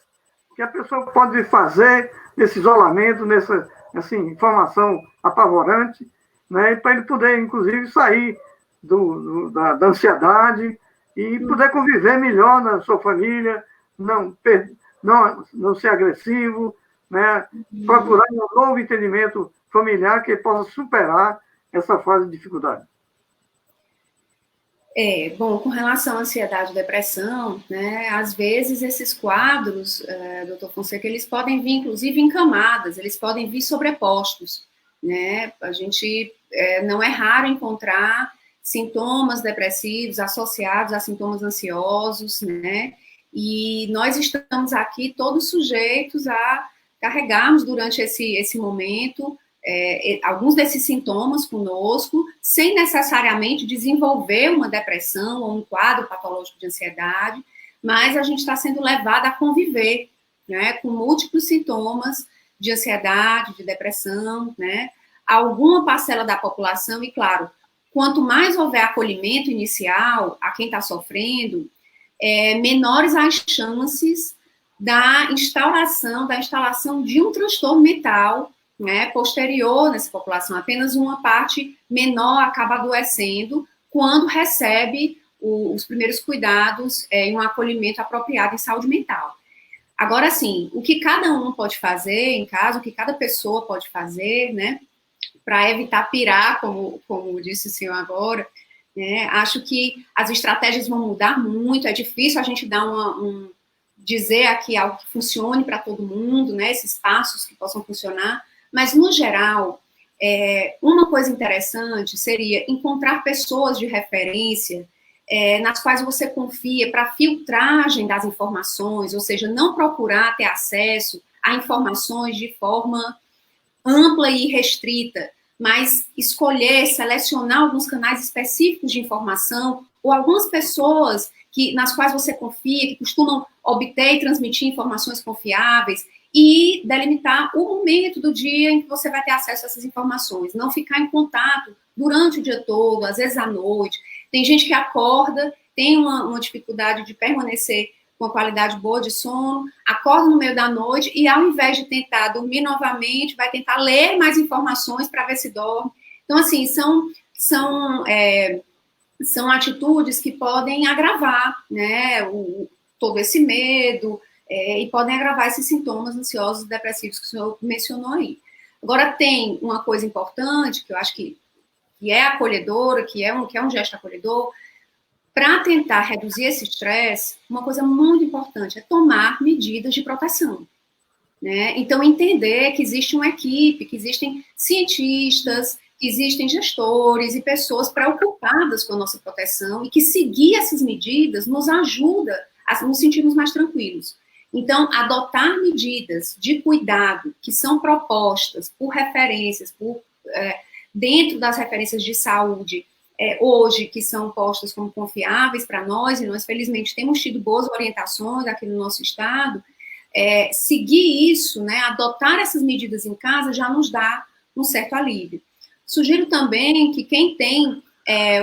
que a pessoa pode fazer nesse isolamento, nessa informação apavorante, né, para ele poder, inclusive, sair da ansiedade e poder conviver melhor na sua família, não ser agressivo, né, procurar um novo entendimento familiar que possa superar essa fase de dificuldade. Bom, com relação à ansiedade e depressão, né, às vezes esses quadros, doutor Fonseca, eles podem vir, inclusive, em camadas, eles podem vir sobrepostos, né, a gente não é raro encontrar sintomas depressivos associados a sintomas ansiosos, né, e nós estamos aqui todos sujeitos a carregarmos durante esse momento alguns desses sintomas conosco, sem necessariamente desenvolver uma depressão ou um quadro patológico de ansiedade, mas a gente está sendo levado a conviver, né, com múltiplos sintomas de ansiedade, de depressão, né, alguma parcela da população, e claro, quanto mais houver acolhimento inicial a quem está sofrendo, menores as chances da instalação de um transtorno mental, né, posterior nessa população. Apenas uma parte menor acaba adoecendo quando recebe os primeiros cuidados e um acolhimento apropriado em saúde mental. Agora, sim, o que cada um pode fazer em casa, o que cada pessoa pode fazer, né, para evitar pirar, como disse o senhor agora, né, acho que as estratégias vão mudar muito, é difícil a gente dar dizer aqui algo que funcione para todo mundo, né, esses passos que possam funcionar, mas, no geral, uma coisa interessante seria encontrar pessoas de referência nas quais você confia para filtragem das informações, ou seja, não procurar ter acesso a informações de forma ampla e restrita, mas escolher, selecionar alguns canais específicos de informação ou algumas pessoas nas quais você confia, que costumam obter e transmitir informações confiáveis, e delimitar o momento do dia em que você vai ter acesso a essas informações. Não ficar em contato durante o dia todo, às vezes à noite. Tem gente que acorda, tem uma dificuldade de permanecer com uma qualidade boa de sono, acorda no meio da noite e, ao invés de tentar dormir novamente, vai tentar ler mais informações para ver se dorme. Então, assim, são atitudes que podem agravar, né, todo esse medo, e podem agravar esses sintomas ansiosos e depressivos que o senhor mencionou aí. Agora, tem uma coisa importante, que eu acho que é acolhedora, que é um gesto acolhedor, para tentar reduzir esse estresse, uma coisa muito importante é tomar medidas de proteção. Né? Então, entender que existe uma equipe, que existem cientistas, que existem gestores e pessoas preocupadas com a nossa proteção e que seguir essas medidas nos ajuda a nos sentirmos mais tranquilos. Então, adotar medidas de cuidado que são propostas por referências, dentro das referências de saúde, hoje, que são postas como confiáveis para nós, e nós, felizmente, temos tido boas orientações aqui no nosso estado, seguir isso, né, adotar essas medidas em casa já nos dá um certo alívio. Sugiro também que quem tem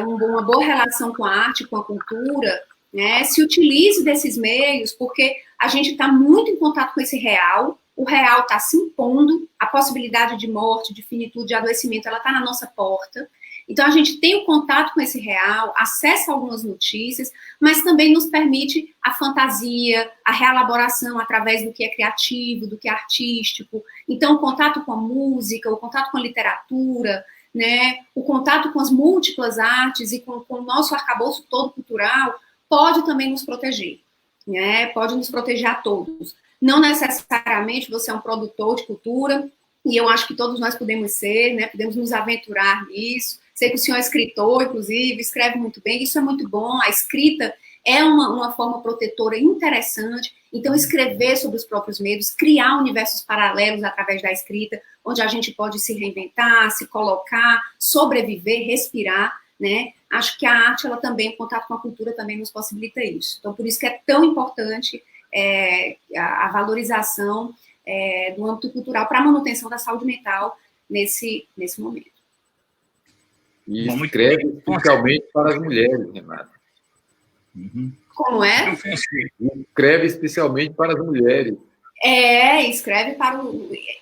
uma boa relação com a arte, com a cultura, né, se utilize desses meios, porque a gente está muito em contato com esse real, o real está se impondo, a possibilidade de morte, de finitude, de adoecimento, ela está na nossa porta. Então, a gente tem o contato com esse real, acessa algumas notícias, mas também nos permite a fantasia, a reelaboração através do que é criativo, do que é artístico. Então, o contato com a música, o contato com a literatura, né, o contato com as múltiplas artes e com o nosso arcabouço todo cultural pode também nos proteger, né, pode nos proteger a todos. Não necessariamente você é um produtor de cultura, e eu acho que todos nós podemos ser, né, podemos nos aventurar nisso. Sei que o senhor é escritor, inclusive, escreve muito bem, isso é muito bom. A escrita é uma forma protetora interessante. Então, escrever sobre os próprios medos, criar universos paralelos através da escrita, onde a gente pode se reinventar, se colocar, sobreviver, respirar, né? Acho que a arte, ela também, o contato com a cultura também nos possibilita isso. Então, por isso que é tão importante a valorização do âmbito cultural para a manutenção da saúde mental nesse momento. E escreve especialmente para as mulheres, Renata. Uhum. Como é? Escreve especialmente para as mulheres.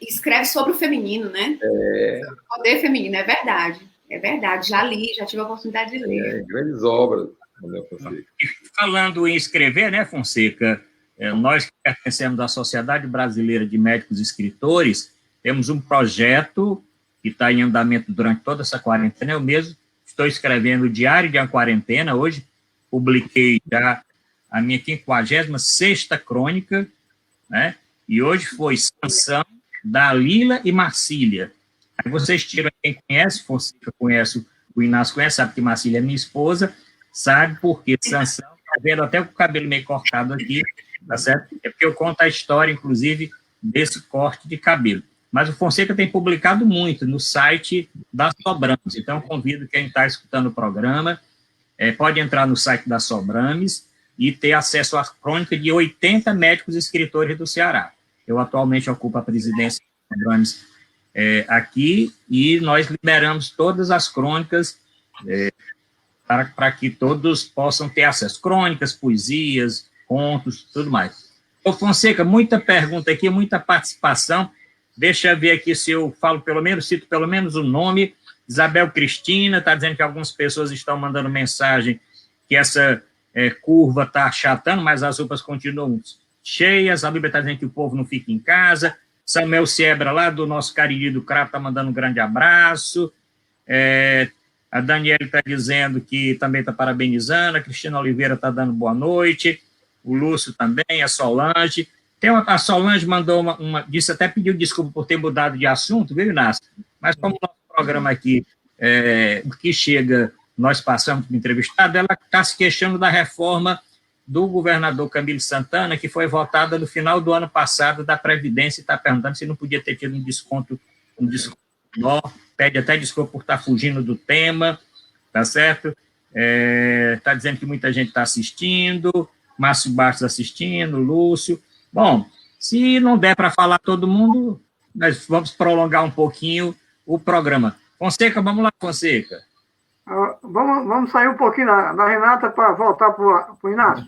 Escreve sobre o feminino, né? O poder feminino, é verdade. É verdade, já li, já tive a oportunidade de ler. Grandes obras, Manuel Fonseca. E falando em escrever, né, Fonseca, nós que pertencemos à Sociedade Brasileira de Médicos e Escritores, temos um projeto que está em andamento durante toda essa quarentena. Eu mesmo estou escrevendo o Diário de uma Quarentena. Hoje publiquei já a minha 56ª crônica, né? E hoje foi Sanção, Dalila e Marcília. Aí vocês tiram, quem conhece, Fonseca conhece, o Inácio conhece, sabe que Marcília é minha esposa, sabe porque Sanção, está vendo até com o cabelo meio cortado aqui, tá certo? É porque eu conto a história, inclusive, desse corte de cabelo. Mas o Fonseca tem publicado muito no site da Sobrames. Então, convido quem está escutando o programa, pode entrar no site da Sobrames e ter acesso à crônica de 80 médicos e escritores do Ceará. Eu atualmente ocupo a presidência da Sobrames aqui, e nós liberamos todas as crônicas para que todos possam ter acesso. Crônicas, poesias, contos, tudo mais. Ô, Fonseca, muita pergunta aqui, muita participação. Deixa eu ver aqui se eu cito pelo menos o nome. Isabel Cristina está dizendo que algumas pessoas estão mandando mensagem que essa curva está achatando, mas as UPAs continuam cheias. A Bíblia está dizendo que o povo não fica em casa. Samuel Siebra, lá do nosso Cariri do Crato, está mandando um grande abraço. A Daniela está dizendo que também está parabenizando. A Cristina Oliveira está dando boa noite. O Lúcio também, a Solange. A Solange mandou disse, até pediu desculpa por ter mudado de assunto, viu, Inácio? Mas como o nosso programa aqui, o que chega, nós passamos para o entrevistado, ela está se queixando da reforma do governador Camilo Santana, que foi votada no final do ano passado da Previdência, e está perguntando se não podia ter tido um desconto menor, pede até desculpa por estar fugindo do tema, tá certo? Está dizendo que muita gente está assistindo, Márcio Bastos assistindo, Lúcio. Bom, se não der para falar todo mundo, nós vamos prolongar um pouquinho o programa. Fonseca, vamos lá, Fonseca. Vamos sair um pouquinho da Renata para voltar para o Inácio.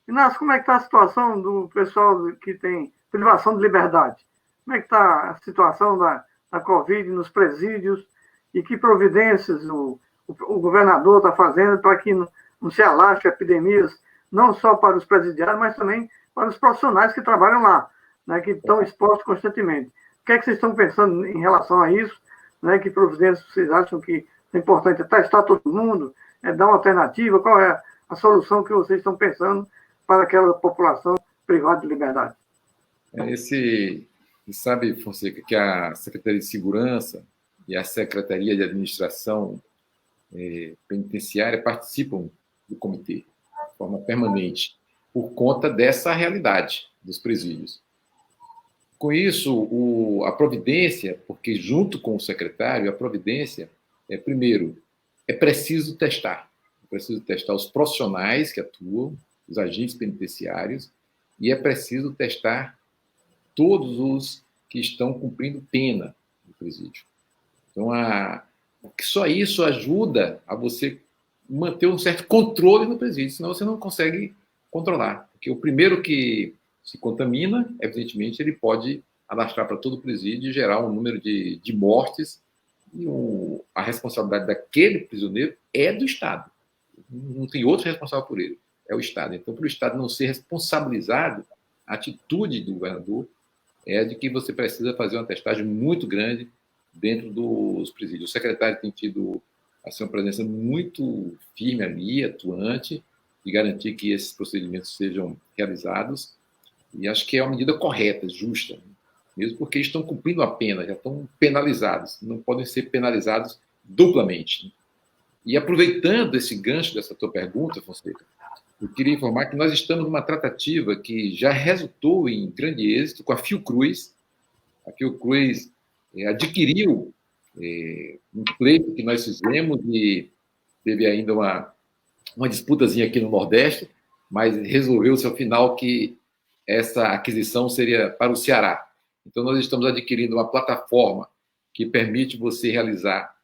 Inácio, como é que está a situação do pessoal que tem privação de liberdade? Como é que está a situação da Covid nos presídios e que providências o governador está fazendo para que não se alastre epidemias, não só para os presidiários, mas também para os profissionais que trabalham lá, né, que estão expostos constantemente. O que é que vocês estão pensando em relação a isso? Né, que providências vocês acham que é importante testar todo mundo, dar uma alternativa? Qual é a solução que vocês estão pensando para aquela população privada de liberdade? Sabe, Fonseca, que a Secretaria de Segurança e a Secretaria de Administração Penitenciária participam do comitê de forma permanente, por conta dessa realidade dos presídios. Com isso, a providência, porque junto com o secretário, a providência primeiro, é preciso testar os profissionais que atuam, os agentes penitenciários, e é preciso testar todos os que estão cumprindo pena no presídio. Então, só isso ajuda a você manter um certo controle no presídio, senão você não consegue controlar. Porque o primeiro que se contamina, evidentemente, ele pode alastrar para todo o presídio e gerar um número de mortes, e a responsabilidade daquele prisioneiro é do Estado. Não tem outro responsável por ele, é o Estado. Então, para o Estado não ser responsabilizado, a atitude do governador é de que você precisa fazer uma testagem muito grande dentro dos presídios. O secretário tem tido uma presença muito firme ali, atuante, de garantir que esses procedimentos sejam realizados, e acho que é uma medida correta, justa, mesmo porque eles estão cumprindo a pena, já estão penalizados, não podem ser penalizados duplamente. E aproveitando esse gancho dessa tua pergunta, Fonseca, eu queria informar que nós estamos numa tratativa que já resultou em grande êxito com a Fiocruz. A Fiocruz adquiriu um pleito que nós fizemos e teve ainda uma disputazinha aqui no Nordeste, mas resolveu-se ao final que essa aquisição seria para o Ceará. Então, nós estamos adquirindo uma plataforma que permite você realizar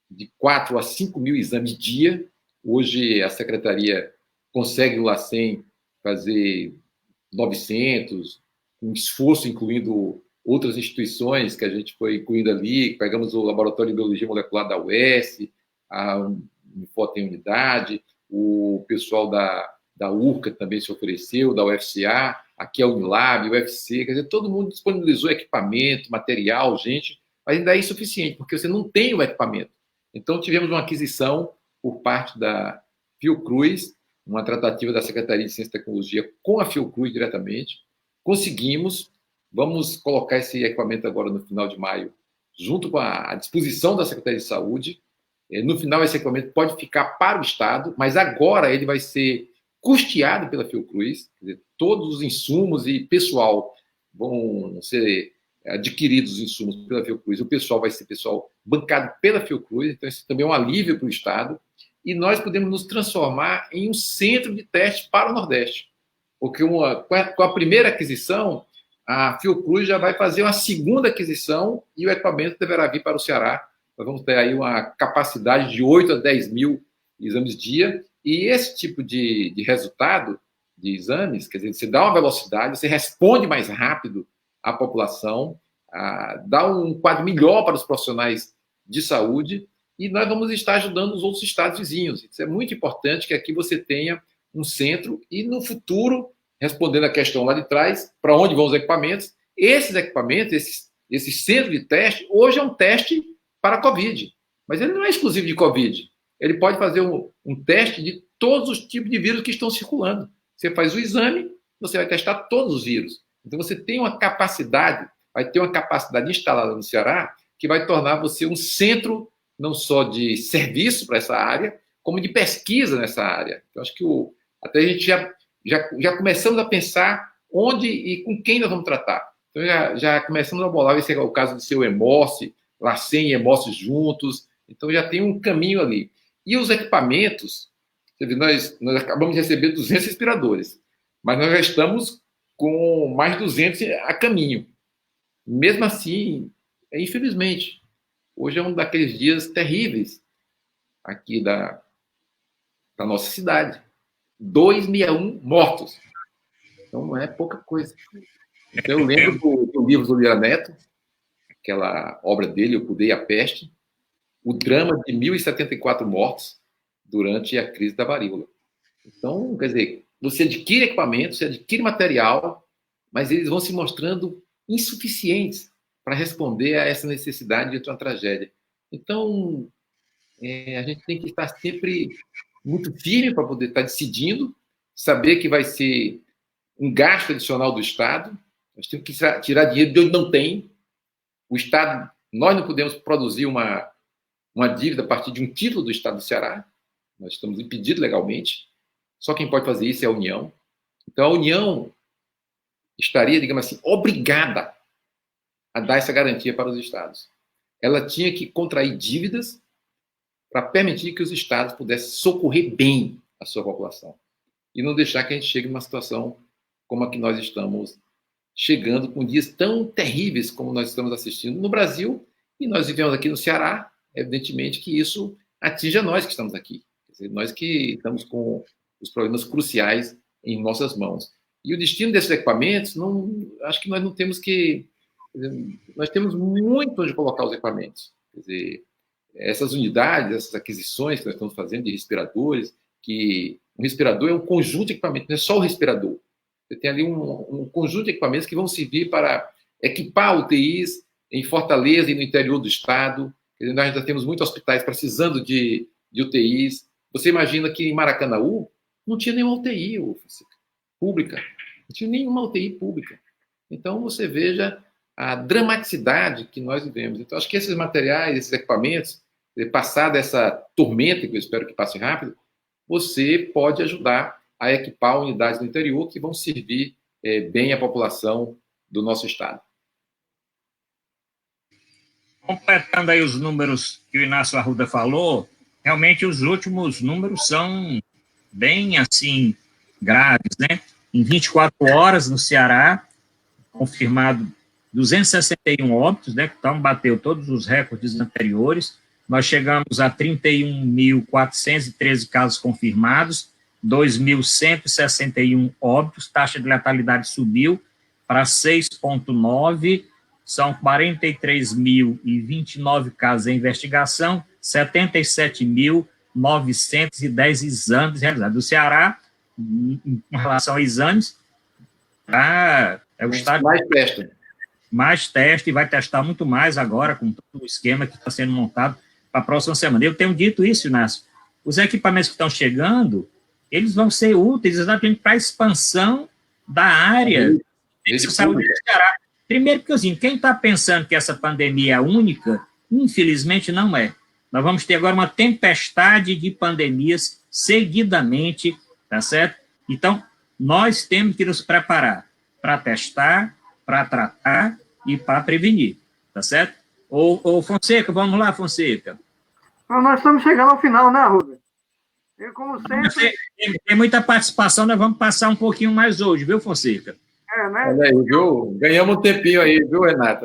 de 4 a 5 mil exames dia. Hoje, a Secretaria consegue no LACEN fazer 900, um esforço incluindo outras instituições que a gente foi incluindo ali. Pegamos o Laboratório de Biologia Molecular da UES, a Unifor tem unidade, o pessoal da URCA também se ofereceu, da UFCA, aqui a Unilab, o UFC, quer dizer, todo mundo disponibilizou equipamento, material, gente, mas ainda é insuficiente, porque você não tem o equipamento. Então, tivemos uma aquisição por parte da Fiocruz, uma tratativa da Secretaria de Ciência e Tecnologia com a Fiocruz diretamente. Conseguimos, vamos colocar esse equipamento agora no final de maio, junto com a disposição da Secretaria de Saúde. No final, esse equipamento pode ficar para o Estado, mas agora ele vai ser custeado pela Fiocruz, quer dizer, todos os insumos e pessoal vão ser adquiridos os insumos pela Fiocruz, o pessoal vai ser pessoal bancado pela Fiocruz, então isso também é um alívio para o Estado, e nós podemos nos transformar em um centro de teste para o Nordeste, porque com a primeira aquisição, a Fiocruz já vai fazer uma segunda aquisição e o equipamento deverá vir para o Ceará. Nós vamos ter aí uma capacidade de 8 a 10 mil exames dia, e esse tipo de resultado de exames, quer dizer, você dá uma velocidade, você responde mais rápido à população, dá um quadro melhor para os profissionais de saúde, e nós vamos estar ajudando os outros estados vizinhos. Isso é muito importante, que aqui você tenha um centro, e no futuro, respondendo a questão lá de trás, para onde vão os equipamentos, esses equipamentos, esse centro de teste, hoje é um teste para a Covid, mas ele não é exclusivo de Covid. Ele pode fazer um teste de todos os tipos de vírus que estão circulando. Você faz o exame, você vai testar todos os vírus. Então, você tem uma capacidade, vai ter uma capacidade instalada no Ceará, que vai tornar você um centro não só de serviço para essa área, como de pesquisa nessa área. Eu acho que até a gente já começamos a pensar onde e com quem nós vamos tratar. Então, já começamos a bolar, esse é o caso do seu Hemorce, LACEN e Hemorce juntos. Então, já tem um caminho ali. E os equipamentos, nós acabamos de receber 200 respiradores, mas nós já estamos com mais 200 a caminho. Mesmo assim, infelizmente, hoje é um daqueles dias terríveis aqui da nossa cidade. 261 mortos. Então, não é pouca coisa. Então, eu lembro do livro do Lira Neto, aquela obra dele, O Poder e a Peste, o drama de 1.074 mortos durante a crise da varíola. Então, quer dizer, você adquire equipamento, você adquire material, mas eles vão se mostrando insuficientes para responder a essa necessidade de uma tragédia. Então, a gente tem que estar sempre muito firme para poder estar decidindo, saber que vai ser um gasto adicional do Estado, nós temos que tirar dinheiro de onde não tem. O Estado, nós não podemos produzir uma dívida a partir de um título do Estado do Ceará, nós estamos impedidos legalmente, só quem pode fazer isso é a União. Então, a União estaria, digamos assim, obrigada a dar essa garantia para os estados. Ela tinha que contrair dívidas para permitir que os estados pudessem socorrer bem a sua população e não deixar que a gente chegue numa situação como a que nós estamos chegando, com dias tão terríveis como nós estamos assistindo no Brasil, e nós vivemos aqui no Ceará. Evidentemente que isso atinge a nós que estamos aqui, quer dizer, nós que estamos com os problemas cruciais em nossas mãos. E o destino desses equipamentos, acho que nós não temos que... Nós temos muito onde colocar os equipamentos. Quer dizer, essas unidades, essas aquisições que nós estamos fazendo de respiradores, que um respirador é um conjunto de equipamentos, não é só o respirador. Você tem ali um conjunto de equipamentos que vão servir para equipar UTIs em Fortaleza e no interior do estado. Quer dizer, nós ainda temos muitos hospitais precisando de UTIs. Você imagina que em Maracanaú não tinha nenhuma UTI pública. Não tinha nenhuma UTI pública. Então, você veja a dramaticidade que nós vivemos. Então, acho que esses materiais, esses equipamentos, passada essa tormenta, que eu espero que passe rápido, você pode ajudar a equipar unidades no interior que vão servir bem a população do nosso estado. Completando aí os números que o Inácio Arruda falou, realmente os últimos números são bem, assim, graves, né? Em 24 horas, no Ceará, confirmado 261 óbitos, né? Então, bateu todos os recordes anteriores. Nós chegamos a 31.413 casos confirmados, 2.161 óbitos, taxa de letalidade subiu para 6,9%, são 43.029 casos em investigação, 77.910 exames realizados. Do Ceará, em relação a exames, é o estado mais teste, e vai testar muito mais agora, com todo o esquema que está sendo montado para a próxima semana. Eu tenho dito isso, Inácio, os equipamentos que estão chegando, eles vão ser úteis exatamente para a expansão da área de saúde do Ceará. Primeiro, porque assim, quem está pensando que essa pandemia é única, infelizmente não é. Nós vamos ter agora uma tempestade de pandemias seguidamente, tá certo? Então, nós temos que nos preparar para testar, para tratar e para prevenir, tá certo? Ô Fonseca, vamos lá, Fonseca. Nós estamos chegando ao final, né, Arruda? Eu, como sempre... Tem muita participação, nós vamos passar um pouquinho mais hoje, viu, Fonseca? Né? Olha aí, viu? Ganhamos um tempinho aí, viu, Renata?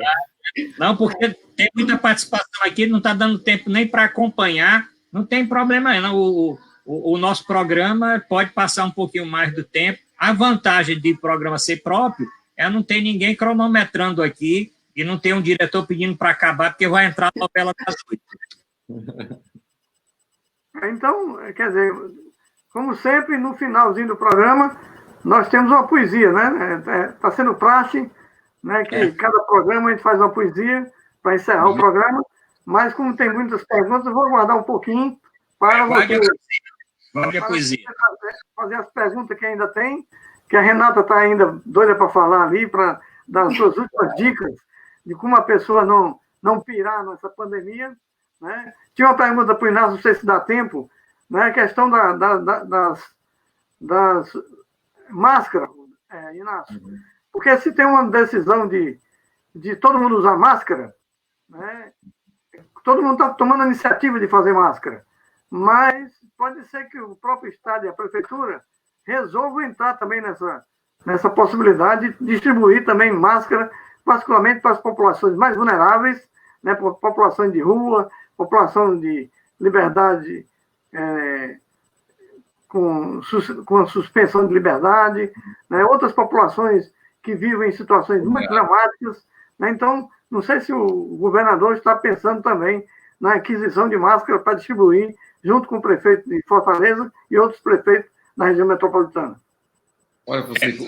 Não, porque tem muita participação aqui, não está dando tempo nem para acompanhar, não tem problema não. O nosso programa pode passar um pouquinho mais do tempo. A vantagem de programa ser próprio é não ter ninguém cronometrando aqui e não ter um diretor pedindo para acabar, porque vai entrar a novela das 8. Então, quer dizer, como sempre, no finalzinho do programa, nós temos uma poesia, né? Está sendo praxe, né? Que cada programa a gente faz uma poesia para encerrar o programa, mas como tem muitas perguntas, eu vou guardar um pouquinho para fazer as perguntas que ainda tem, que a Renata está ainda doida para falar ali, para dar as suas últimas dicas de como a pessoa não pirar nessa pandemia, né? Tinha uma pergunta para o Inácio, não sei se dá tempo, né? A questão das máscaras, Inácio. Porque se tem uma decisão de todo mundo usar máscara, né? Todo mundo está tomando a iniciativa de fazer máscara, mas pode ser que o próprio Estado e a Prefeitura resolvam entrar também nessa possibilidade de distribuir também máscara, particularmente para as populações mais vulneráveis, né? Populações de rua, população de liberdade com suspensão de liberdade, né? Outras populações que vivem em situações muito dramáticas, né? Então, não sei se o governador está pensando também na aquisição de máscara para distribuir junto com o prefeito de Fortaleza e outros prefeitos da região metropolitana. Olha, Fonseca,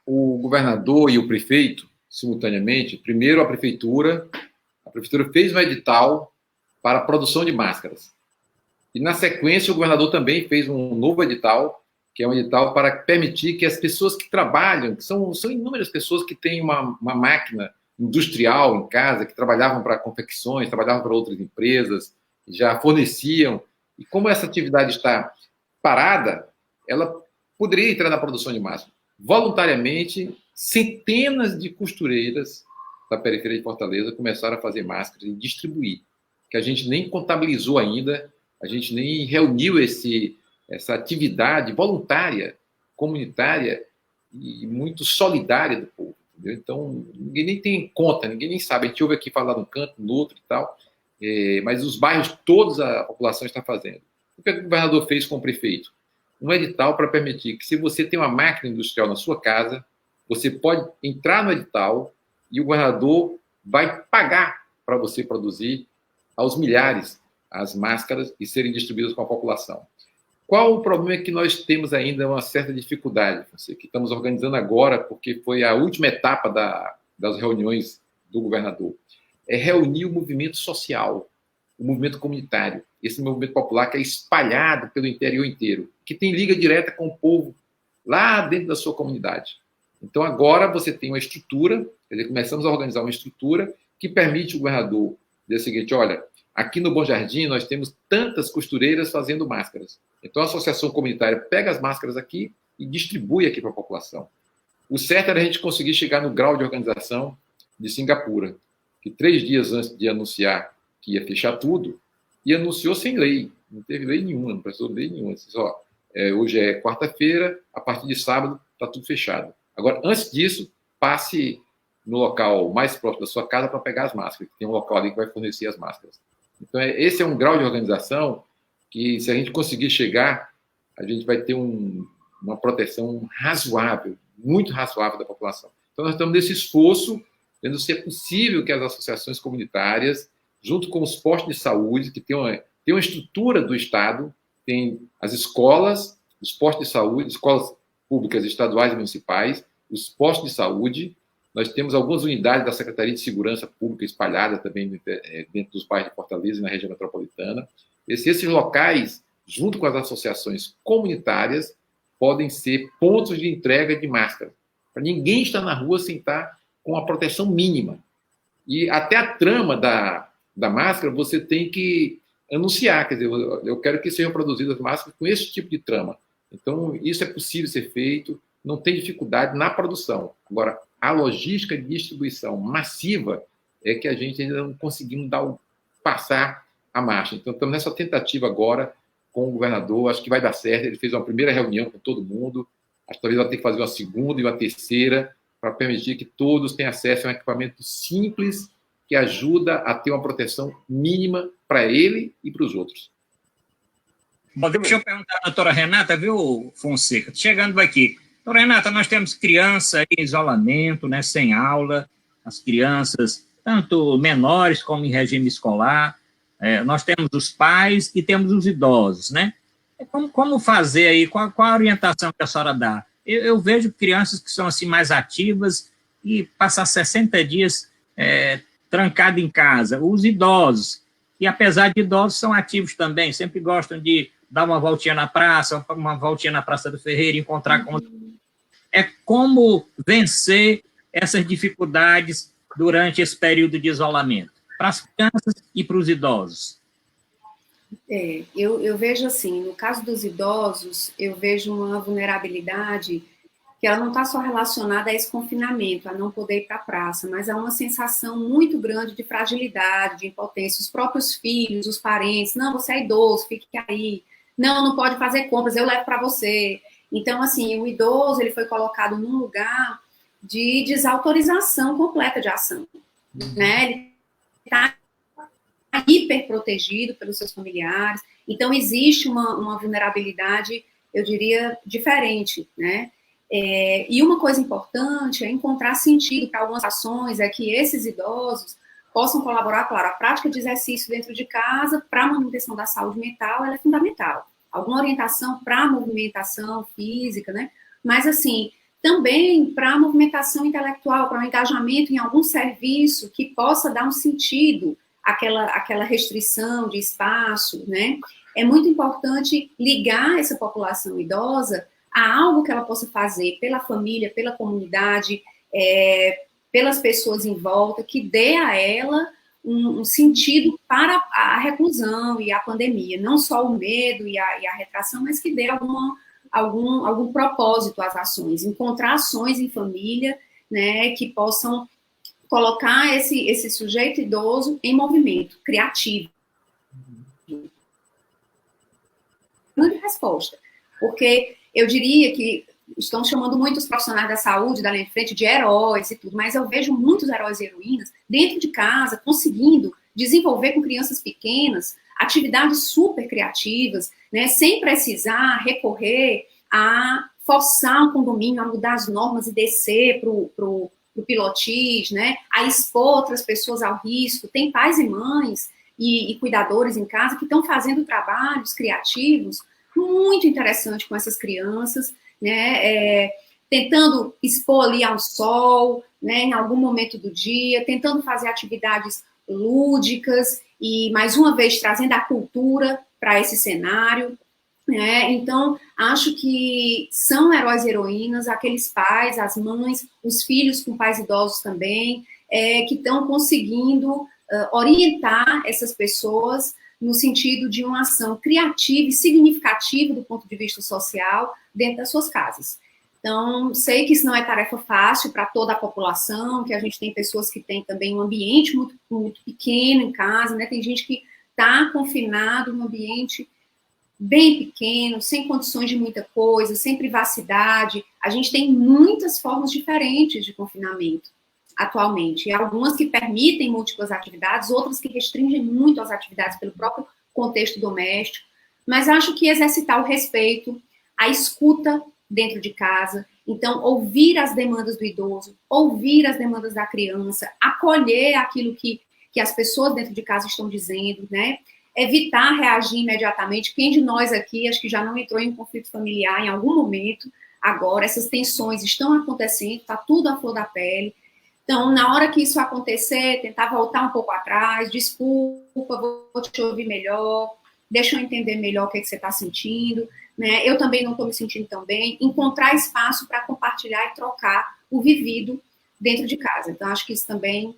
o governador e o prefeito, simultaneamente, primeiro a prefeitura fez um edital para a produção de máscaras. E, na sequência, o governador também fez um novo edital, que é um edital para permitir que as pessoas que trabalham, que são inúmeras pessoas que têm uma máquina industrial em casa, que trabalhavam para confecções, trabalhavam para outras empresas, já forneciam. E como essa atividade está parada, ela poderia entrar na produção de máscaras. Voluntariamente, centenas de costureiras da periferia de Fortaleza começaram a fazer máscaras e distribuir, que a gente nem contabilizou ainda, a gente nem reuniu essa atividade voluntária, comunitária e muito solidária do povo. Entendeu? Então, ninguém nem tem conta, ninguém nem sabe. A gente ouve aqui falar num canto, no outro e tal, mas os bairros todos a população está fazendo. O que o governador fez com o prefeito? Um edital para permitir que, se você tem uma máquina industrial na sua casa, você pode entrar no edital e o governador vai pagar para você produzir aos milhares as máscaras e serem distribuídas para a população. Qual o problema? É que nós temos ainda uma certa dificuldade, que estamos organizando agora, porque foi a última etapa das reuniões do governador. É reunir o movimento social, o movimento comunitário, esse movimento popular que é espalhado pelo interior inteiro, que tem liga direta com o povo lá dentro da sua comunidade. Então, agora você tem uma estrutura, quer dizer, começamos a organizar uma estrutura que permite o governador dizer o seguinte: olha, aqui no Bom Jardim nós temos tantas costureiras fazendo máscaras. Então, a associação comunitária pega as máscaras aqui e distribui aqui para a população. O certo era a gente conseguir chegar no grau de organização de Singapura, que 3 dias antes de anunciar que ia fechar tudo, e anunciou sem lei. Não teve lei nenhuma, não precisou de lei nenhuma. Disse, hoje é quarta-feira, a partir de sábado está tudo fechado. Agora, antes disso, passe no local mais próximo da sua casa para pegar as máscaras, que tem um local ali que vai fornecer as máscaras. Então, esse é um grau de organização que, se a gente conseguir chegar, a gente vai ter uma proteção razoável, muito razoável da população. Então, nós estamos nesse esforço, vendo se é possível que as associações comunitárias, junto com os postos de saúde, que tem uma estrutura do Estado, tem as escolas, os postos de saúde, escolas públicas estaduais e municipais, os postos de saúde. Nós temos algumas unidades da Secretaria de Segurança Pública espalhadas também dentro dos bairros de Fortaleza e na região metropolitana. Esses locais, junto com as associações comunitárias, podem ser pontos de entrega de máscara, para ninguém estar na rua sem estar com a proteção mínima. E até a trama da máscara você tem que anunciar, quer dizer, eu quero que sejam produzidas máscaras com esse tipo de trama. Então, isso é possível ser feito, não tem dificuldade na produção. Agora, a logística de distribuição massiva é que a gente ainda não conseguimos passar a marcha. Então, estamos nessa tentativa agora com o governador, acho que vai dar certo. Ele fez uma primeira reunião com todo mundo, acho que talvez vai ter que fazer uma segunda e uma terceira, para permitir que todos tenham acesso a um equipamento simples que ajuda a ter uma proteção mínima para ele e para os outros. Bom, deixa eu perguntar à doutora Renata, viu, Fonseca? Chegando aqui. Doutora Renata, nós temos criança em isolamento, né, sem aula, as crianças, tanto menores como em regime escolar, nós temos os pais e temos os idosos, né? Como fazer aí, qual a orientação que a senhora dá? Eu vejo crianças que são assim mais ativas e passar 60 dias trancado em casa, os idosos, e apesar de idosos são ativos também, sempre gostam de dar uma voltinha na praça, uma voltinha na Praça do Ferreira, encontrar com... como vencer essas dificuldades durante esse período de isolamento, para as crianças e para os idosos. Eu vejo assim, no caso dos idosos, eu vejo uma vulnerabilidade que ela não está só relacionada a esse confinamento, a não poder ir para a praça, mas a uma sensação muito grande de fragilidade, de impotência. Os próprios filhos, os parentes, não, você é idoso, fique aí. Não pode fazer compras, eu levo para você. Então, assim, o idoso ele foi colocado num lugar de desautorização completa de ação. Né? Ele está hiperprotegido pelos seus familiares. Então, existe uma vulnerabilidade, eu diria, diferente, né? E uma coisa importante é encontrar sentido para algumas ações, é que esses idosos possam colaborar, claro, a prática de exercício dentro de casa para a manutenção da saúde mental, ela é fundamental. Alguma orientação para a movimentação física, né? mas, assim, também para a movimentação intelectual, para o engajamento em algum serviço que possa dar um sentido àquela restrição de espaço, né? É muito importante ligar essa população idosa a algo que ela possa fazer pela família, pela comunidade, pelas pessoas em volta, que dê a ela um sentido para a reclusão e a pandemia, não só o medo e a retração, mas que dê algum propósito às ações, encontrar ações em família, né, que possam colocar esse sujeito idoso em movimento criativo. Grande resposta, porque eu diria que estão chamando muito os profissionais da saúde, da linha de frente, de heróis e tudo, mas eu vejo muitos heróis e heroínas dentro de casa, conseguindo desenvolver com crianças pequenas atividades super criativas, né, sem precisar recorrer a forçar um condomínio a mudar as normas e descer para o pilotis, né, a expor outras pessoas ao risco. Tem pais e mães e cuidadores em casa que estão fazendo trabalhos criativos muito interessantes com essas crianças, né, tentando expor ali ao sol, né, em algum momento do dia, tentando fazer atividades lúdicas e, mais uma vez, trazendo a cultura para esse cenário, né? Então, acho que são heróis e heroínas aqueles pais, as mães, os filhos com pais idosos também, que estão conseguindo orientar essas pessoas no sentido de uma ação criativa e significativa do ponto de vista social dentro das suas casas. Então, sei que isso não é tarefa fácil para toda a população, que a gente tem pessoas que têm também um ambiente muito, muito pequeno em casa, né? Tem gente que está confinado num ambiente bem pequeno, sem condições de muita coisa, sem privacidade. A gente tem muitas formas diferentes de confinamento atualmente, e algumas que permitem múltiplas atividades, outras que restringem muito as atividades pelo próprio contexto doméstico, mas acho que exercitar o respeito, a escuta dentro de casa, então ouvir as demandas do idoso, ouvir as demandas da criança, acolher aquilo que as pessoas dentro de casa estão dizendo, né? Evitar reagir imediatamente. Quem de nós aqui, acho que já não entrou em um conflito familiar em algum momento, agora essas tensões estão acontecendo, está tudo à flor da pele. Então, na hora que isso acontecer, tentar voltar um pouco atrás, desculpa, vou te ouvir melhor, deixa eu entender melhor o que você está sentindo, né? Eu também não estou me sentindo tão bem. Encontrar espaço para compartilhar e trocar o vivido dentro de casa. Então, acho que isso também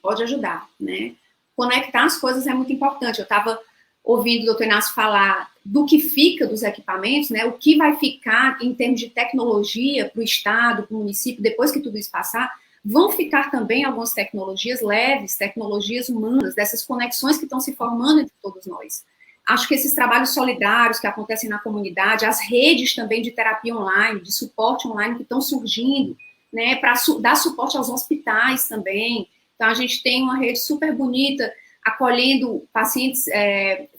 pode ajudar, né? Conectar as coisas é muito importante. Eu estava ouvindo o doutor Inácio falar do que fica dos equipamentos, né? O que vai ficar em termos de tecnologia para o Estado, para o município, depois que tudo isso passar. Vão ficar também algumas tecnologias leves, tecnologias humanas, dessas conexões que estão se formando entre todos nós. Acho que esses trabalhos solidários que acontecem na comunidade, as redes também de terapia online, de suporte online que estão surgindo, né, para dar suporte aos hospitais também. Então, a gente tem uma rede super bonita acolhendo pacientes,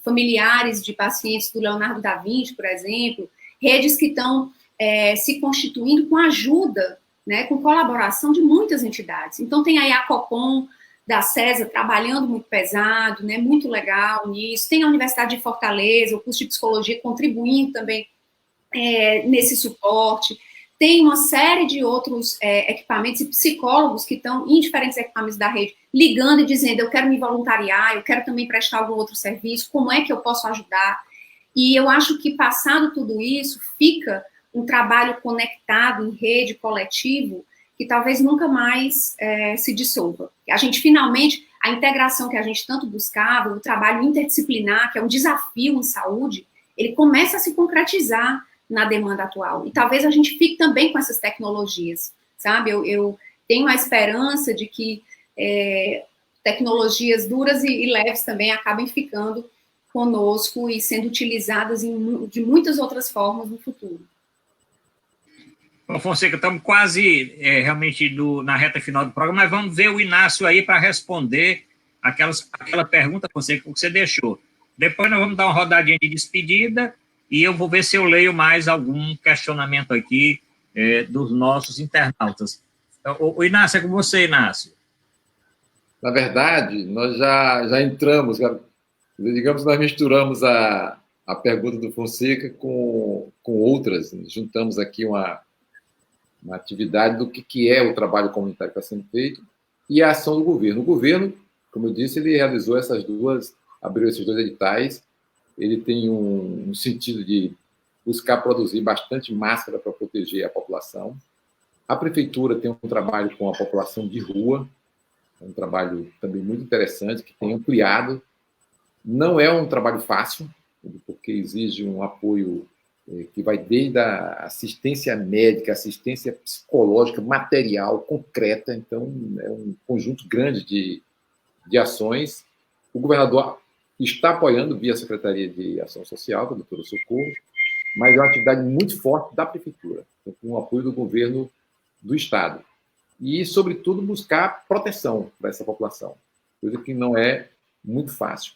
familiares de pacientes do Leonardo da Vinci, por exemplo, redes que estão se constituindo com ajuda, né, com colaboração de muitas entidades. Então, tem aí a Copom da CESA trabalhando muito pesado, né, muito legal nisso. Tem a Universidade de Fortaleza, o curso de psicologia contribuindo também nesse suporte. Tem uma série de outros equipamentos e psicólogos que estão em diferentes equipamentos da rede, ligando e dizendo, eu quero me voluntariar, eu quero também prestar algum outro serviço, como é que eu posso ajudar? E eu acho que, passado tudo isso, fica um trabalho conectado, em rede, coletivo, que talvez nunca mais se dissolva. A gente, finalmente, a integração que a gente tanto buscava, o trabalho interdisciplinar, que é um desafio em saúde, ele começa a se concretizar na demanda atual. E talvez a gente fique também com essas tecnologias, sabe? Eu tenho a esperança de que tecnologias duras e leves também acabem ficando conosco e sendo utilizadas de muitas outras formas no futuro. Bom, Fonseca, estamos quase realmente na reta final do programa, mas vamos ver o Inácio aí para responder aquela pergunta, Fonseca, que você deixou. Depois nós vamos dar uma rodadinha de despedida e eu vou ver se eu leio mais algum questionamento aqui dos nossos internautas. O Inácio, é com você, Inácio. Na verdade, nós já entramos, digamos, nós misturamos a a pergunta do Fonseca com outras. Juntamos aqui uma atividade do que é o trabalho comunitário que está sendo feito e a ação do governo. O governo, como eu disse, ele realizou abriu esses 2 editais. Ele tem um sentido de buscar produzir bastante máscara para proteger a população. A prefeitura tem um trabalho com a população de rua, um trabalho também muito interessante, que tem ampliado. Não é um trabalho fácil, porque exige um apoio que vai desde a assistência médica, assistência psicológica, material, concreta. Então, é um conjunto grande de ações. O governador está apoiando via Secretaria de Ação Social, da doutora Socorro, mas é uma atividade muito forte da prefeitura, com o apoio do governo do Estado. E, sobretudo, buscar proteção para essa população, coisa que não é muito fácil.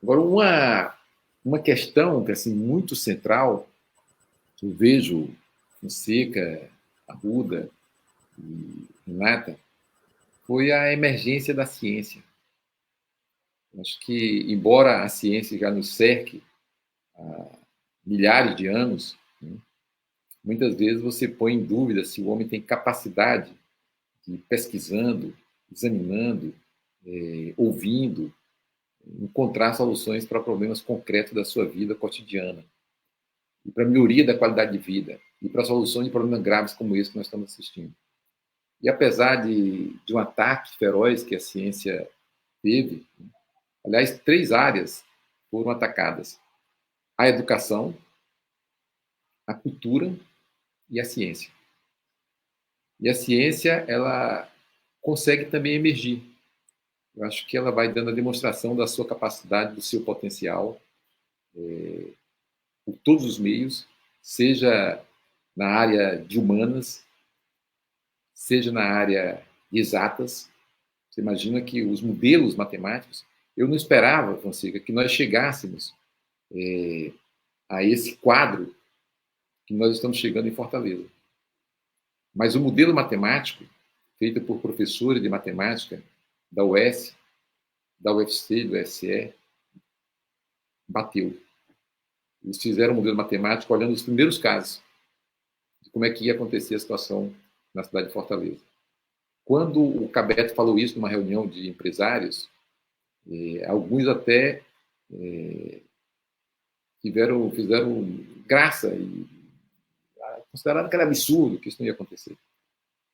Agora, uma questão que assim, muito central, que eu vejo Fonseca, Arruda e Renata, foi a emergência da ciência. Acho que, embora a ciência já nos cerque há milhares de anos, né, muitas vezes você põe em dúvida se o homem tem capacidade de, pesquisando, examinando, ouvindo, encontrar soluções para problemas concretos da sua vida cotidiana, e para a melhoria da qualidade de vida, e para a solução de problemas graves como esse que nós estamos assistindo. E apesar de um ataque feroz que a ciência teve, aliás, 3 áreas foram atacadas: a educação, a cultura e a ciência. E a ciência, ela consegue também emergir. Eu acho que ela vai dando a demonstração da sua capacidade, do seu potencial, por todos os meios, seja na área de humanas, seja na área de exatas. Você imagina que os modelos matemáticos, eu não esperava, Fonseca, que nós chegássemos a esse quadro que nós estamos chegando em Fortaleza. Mas o modelo matemático, feito por professores de matemática da UES, da UFC, do UFCE, bateu. Eles fizeram um modelo matemático olhando os primeiros casos de como é que ia acontecer a situação na cidade de Fortaleza. Quando o Cabeto falou isso numa reunião de empresários, alguns até fizeram graça e consideraram que era absurdo, que isso não ia acontecer.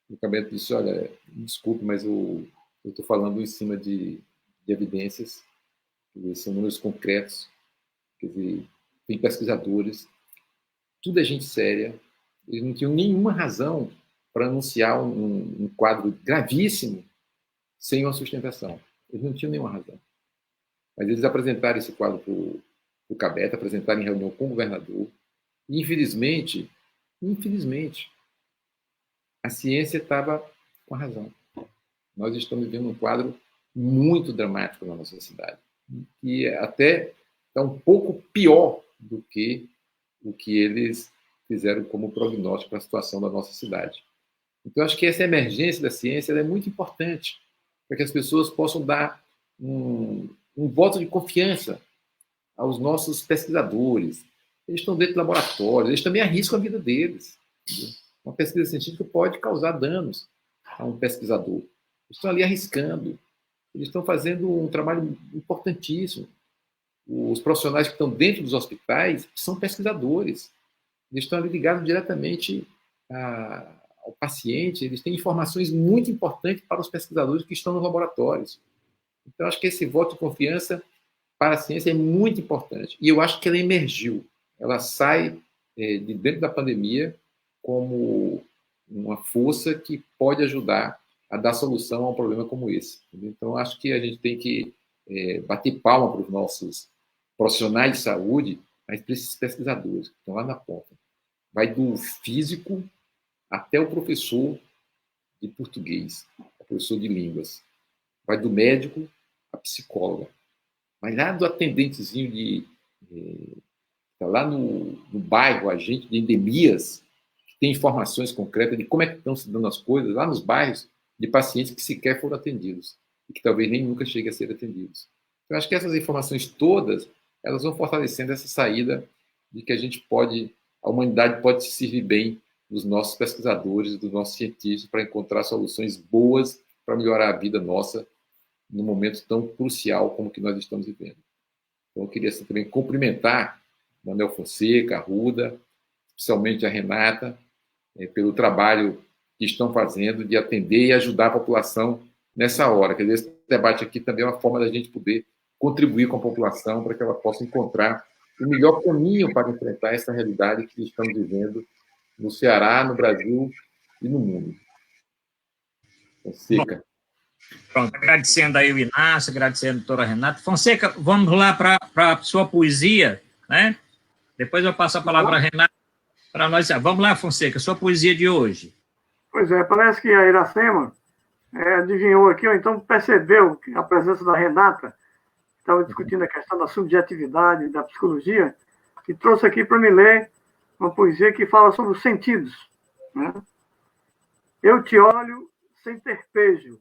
O Cabeto disse: olha, desculpe, mas eu estou falando em cima de evidências, quer dizer, são números concretos, quer dizer, tem pesquisadores, tudo é gente séria, eles não tinham nenhuma razão para anunciar um quadro gravíssimo sem uma sustentação. Eles não tinham nenhuma razão. Mas eles apresentaram esse quadro para o Cabeto, apresentaram em reunião com o governador, e infelizmente, a ciência estava com a razão. Nós estamos vivendo um quadro muito dramático na nossa cidade, e até está um pouco pior do que o que eles fizeram como prognóstico para a situação da nossa cidade. Então, acho que essa emergência da ciência é muito importante para que as pessoas possam dar um voto de confiança aos nossos pesquisadores. Eles estão dentro do laboratório, eles também arriscam a vida deles. Entendeu? Uma pesquisa científica pode causar danos a um pesquisador. Eles estão ali arriscando. Eles estão fazendo um trabalho importantíssimo. Os profissionais que estão dentro dos hospitais são pesquisadores. Eles estão ali ligados diretamente ao paciente. Eles têm informações muito importantes para os pesquisadores que estão nos laboratórios. Então, acho que esse voto de confiança para a ciência é muito importante. E eu acho que ela emergiu. Ela sai de dentro da pandemia como uma força que pode ajudar a dar solução a um problema como esse. Então, acho que a gente tem que bater palma para os nossos profissionais de saúde, mas para esses pesquisadores que estão lá na ponta. Vai do físico até o professor de português, o professor de línguas. Vai do médico à psicóloga. Vai lá do atendentezinho está lá no bairro, agente de endemias, que tem informações concretas de como é que estão se dando as coisas, lá nos bairros, de pacientes que sequer foram atendidos e que talvez nem nunca cheguem a ser atendidos. Então, acho que essas informações todas, elas vão fortalecendo essa saída de que a humanidade pode se servir bem dos nossos pesquisadores, dos nossos cientistas, para encontrar soluções boas para melhorar a vida nossa num momento tão crucial como que nós estamos vivendo. Então, eu queria também cumprimentar Manuel Fonseca, a Arruda, especialmente a Renata, pelo trabalho que estão fazendo de atender e ajudar a população nessa hora. Quer dizer, esse debate aqui também é uma forma da gente poder contribuir com a população para que ela possa encontrar o melhor caminho para enfrentar essa realidade que estamos vivendo no Ceará, no Brasil e no mundo. Fonseca. Pronto, agradecendo aí o Inácio, agradecendo a doutora Renata. Fonseca, vamos lá para a sua poesia, né? Depois eu passo a palavra a Renata para nós. Vamos lá, Fonseca, sua poesia de hoje. Pois é, parece que a Iracema adivinhou aqui, ou então percebeu a presença da Renata, que estava discutindo a questão da subjetividade, da psicologia, que trouxe aqui para me ler uma poesia que fala sobre os sentidos. Né? Eu te olho sem ter pejo,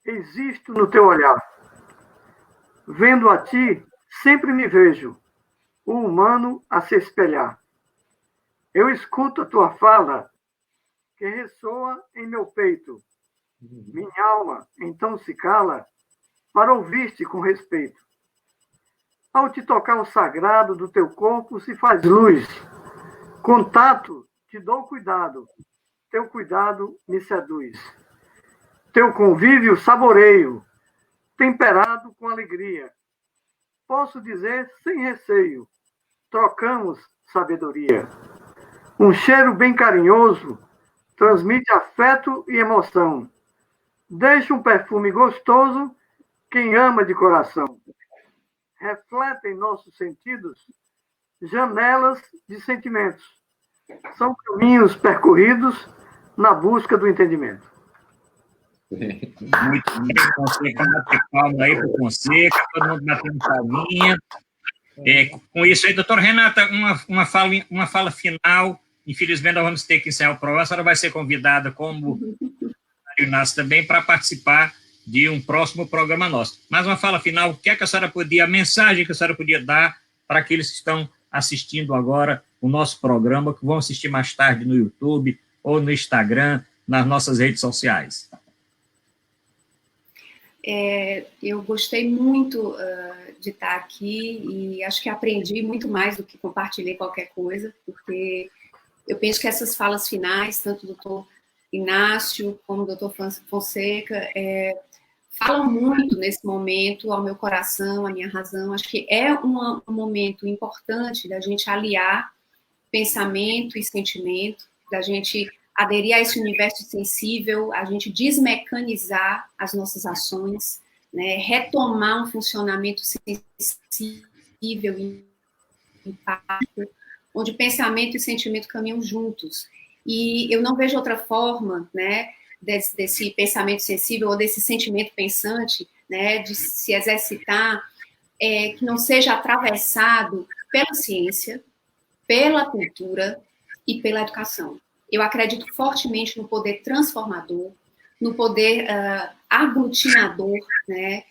existo no teu olhar. Vendo a ti, sempre me vejo, o humano a se espelhar. Eu escuto a tua fala, que ressoa em meu peito. Minha alma, então, se cala, para ouvir-te com respeito. Ao te tocar o sagrado do teu corpo, se faz luz. Contato, te dou cuidado. Teu cuidado me seduz. Teu convívio saboreio, temperado com alegria. Posso dizer sem receio, trocamos sabedoria. Um cheiro bem carinhoso transmite afeto e emoção. Deixa um perfume gostoso quem ama de coração. Reflete em nossos sentidos janelas de sentimentos. São caminhos percorridos na busca do entendimento. Muito bem, Fonseca, bater palma aí para o Fonseca, todo mundo batendo palminha. Com isso aí, doutora Renata, uma fala final. Infelizmente, nós vamos ter que encerrar o programa. A senhora vai ser convidada, como o Inácio também, para participar de um próximo programa nosso. Mas uma fala final, o que é que a mensagem que a senhora podia dar para aqueles que estão assistindo agora o nosso programa, que vão assistir mais tarde no YouTube ou no Instagram, nas nossas redes sociais? Eu gostei muito de estar aqui e acho que aprendi muito mais do que compartilhei qualquer coisa, porque eu penso que essas falas finais, tanto do doutor Inácio como do doutor Fonseca, falam muito nesse momento ao meu coração, à minha razão. Acho que é um momento importante da gente aliar pensamento e sentimento, da gente aderir a esse universo sensível, a gente desmecanizar as nossas ações, né? Retomar um funcionamento sensível e empático, onde pensamento e sentimento caminham juntos. E eu não vejo outra forma, né, desse pensamento sensível ou desse sentimento pensante, né, de se exercitar, que não seja atravessado pela ciência, pela cultura e pela educação. Eu acredito fortemente no poder transformador, no poder aglutinador, né,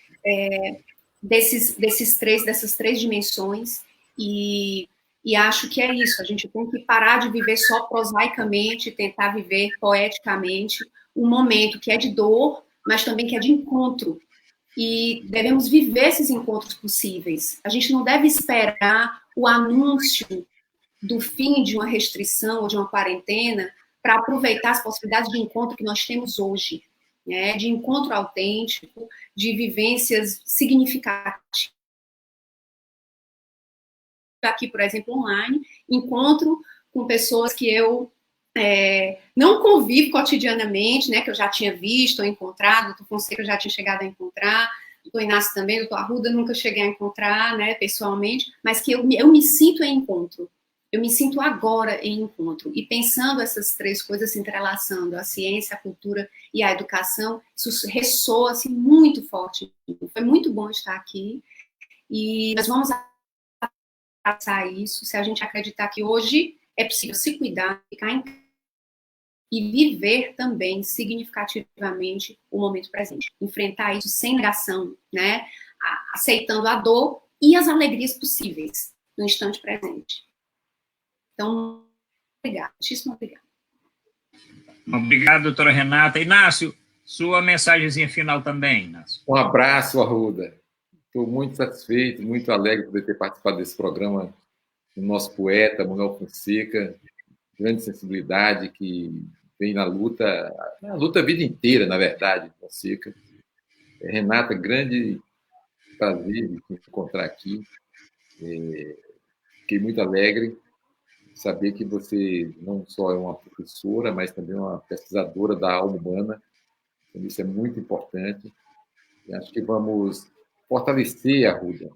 dessas três dimensões, e acho que é isso, a gente tem que parar de viver só prosaicamente, tentar viver poeticamente um momento que é de dor, mas também que é de encontro, e devemos viver esses encontros possíveis. A gente não deve esperar o anúncio do fim de uma restrição ou de uma quarentena para aproveitar as possibilidades de encontro que nós temos hoje, né? De encontro autêntico, de vivências significativas. Aqui, por exemplo, online, encontro com pessoas que eu não convivo cotidianamente, né, que eu já tinha visto ou encontrado, o doutor Fonseca eu já tinha chegado a encontrar, o doutor Inácio também, o doutor Arruda nunca cheguei a encontrar, né, pessoalmente, mas que eu me sinto em encontro. Eu me sinto agora em encontro. E pensando essas três coisas se entrelaçando, a ciência, a cultura e a educação, isso ressoa assim, muito forte. Foi muito bom estar aqui. E nós vamos passar isso se a gente acreditar que hoje é possível se cuidar, ficar em casa e viver também significativamente o momento presente. Enfrentar isso sem negação, né? Aceitando a dor, e as alegrias possíveis no instante presente. Então, obrigada, muitíssimo obrigada. Obrigado, doutora Renata. Inácio, sua mensagenzinha final também, Inácio. Um abraço, Arruda. Estou muito satisfeito, muito alegre por ter participado desse programa do nosso poeta, Manuel Fonseca, grande sensibilidade, que vem na luta a vida inteira, na verdade, Fonseca. Renata, grande prazer de te encontrar aqui. Fiquei muito alegre de saber que você não só é uma professora, mas também uma pesquisadora da alma humana. Então, isso é muito importante. E acho que vamos fortalecer a Arruda.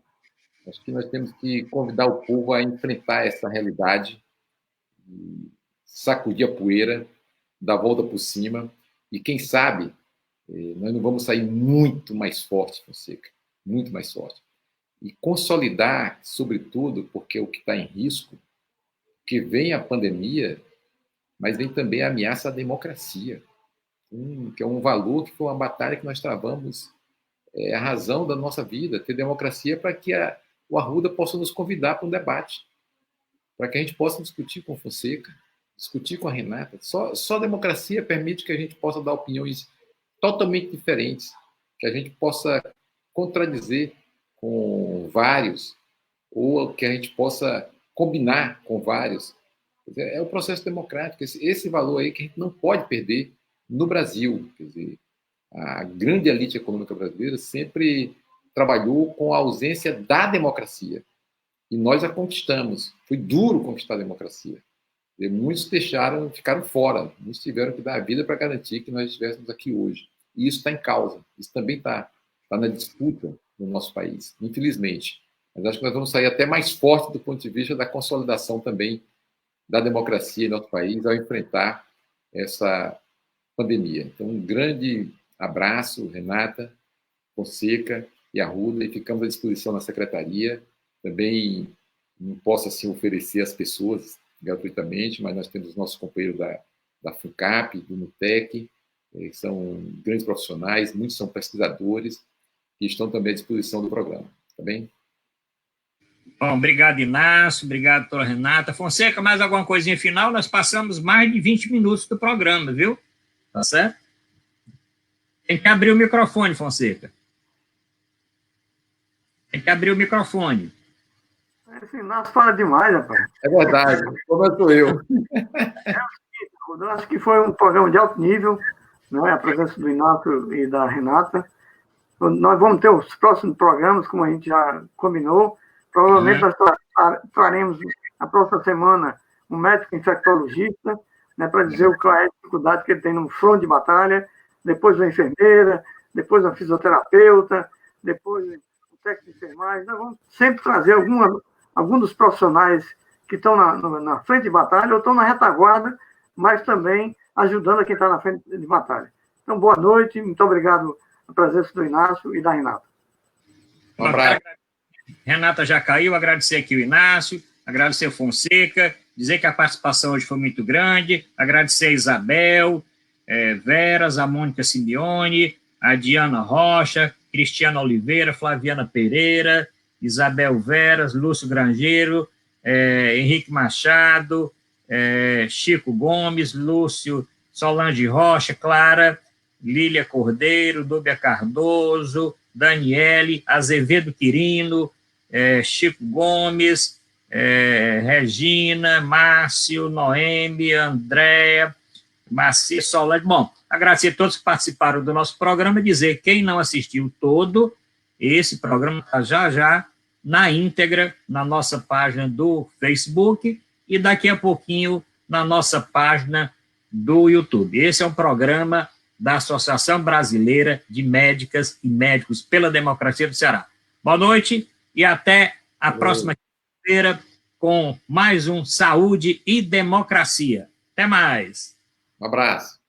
Acho que nós temos que convidar o povo a enfrentar essa realidade, sacudir a poeira, dar a volta por cima, e quem sabe nós não vamos sair muito mais forte, Fonseca, muito mais forte. E consolidar, sobretudo, porque o que está em risco, que vem a pandemia, mas vem também a ameaça à democracia, que é um valor, que foi uma batalha que nós travamos, é a razão da nossa vida, ter democracia para que o Arruda possa nos convidar para um debate, para que a gente possa discutir com o Fonseca, discutir com a Renata. Só a democracia permite que a gente possa dar opiniões totalmente diferentes, que a gente possa contradizer com vários, ou que a gente possa combinar com vários. É o processo democrático, esse valor aí que a gente não pode perder no Brasil. Quer dizer, a grande elite econômica brasileira sempre trabalhou com a ausência da democracia. E nós a conquistamos. Foi duro conquistar a democracia. E muitos ficaram fora. Muitos tiveram que dar a vida para garantir que nós estivéssemos aqui hoje. E isso está em causa. Isso também está na disputa no nosso país, infelizmente. Mas acho que nós vamos sair até mais forte do ponto de vista da consolidação também da democracia em nosso país ao enfrentar essa pandemia. Então, um grande abraço, Renata, Fonseca e Arruda, e ficamos à disposição na secretaria. Também não posso assim oferecer às pessoas gratuitamente, mas nós temos os nossos companheiros da FUNCAP, do NUTEC, que são grandes profissionais, muitos são pesquisadores, que estão também à disposição do programa. Tá bem? Bom, obrigado, Inácio, obrigado, doutora Renata. Fonseca, mais alguma coisinha final? Nós passamos mais de 20 minutos do programa, viu? Tá certo? Tem que abrir o microfone, Fonseca. Tem que abrir o microfone. Esse Inácio fala demais, rapaz. É verdade, como eu. Eu acho que foi um programa de alto nível, né? A presença do Inácio e da Renata. Nós vamos ter os próximos programas, como a gente já combinou. Provavelmente nós traremos na próxima semana um médico infectologista, né, para dizer qual é a dificuldade que ele tem no front de batalha, depois uma enfermeira, depois uma fisioterapeuta, depois um técnico de enfermagem. Nós vamos sempre trazer algum dos profissionais que estão na frente de batalha ou estão na retaguarda, mas também ajudando a quem está na frente de batalha. Então, boa noite, muito obrigado a presença do Inácio e da Renata. Um abraço. Renata já caiu, agradecer aqui o Inácio, agradecer o Fonseca, dizer que a participação hoje foi muito grande, agradecer a Isabel, Veras, a Mônica Simeone, a Diana Rocha, Cristiana Oliveira, Flaviana Pereira, Isabel Veras, Lúcio Grangeiro, Henrique Machado, Chico Gomes, Lúcio, Solange Rocha, Clara, Lília Cordeiro, Dúbia Cardoso, Daniele, Azevedo Quirino, Chico Gomes, Regina, Márcio, Noemi, Andréa, Marci, Solange. Bom, agradecer a todos que participaram do nosso programa e dizer, quem não assistiu todo, esse programa está já na íntegra na nossa página do Facebook e daqui a pouquinho na nossa página do YouTube. Esse é um programa da Associação Brasileira de Médicas e Médicos pela Democracia do Ceará. Boa noite e até a próxima quinta-feira com mais um Saúde e Democracia. Até mais. Um abraço.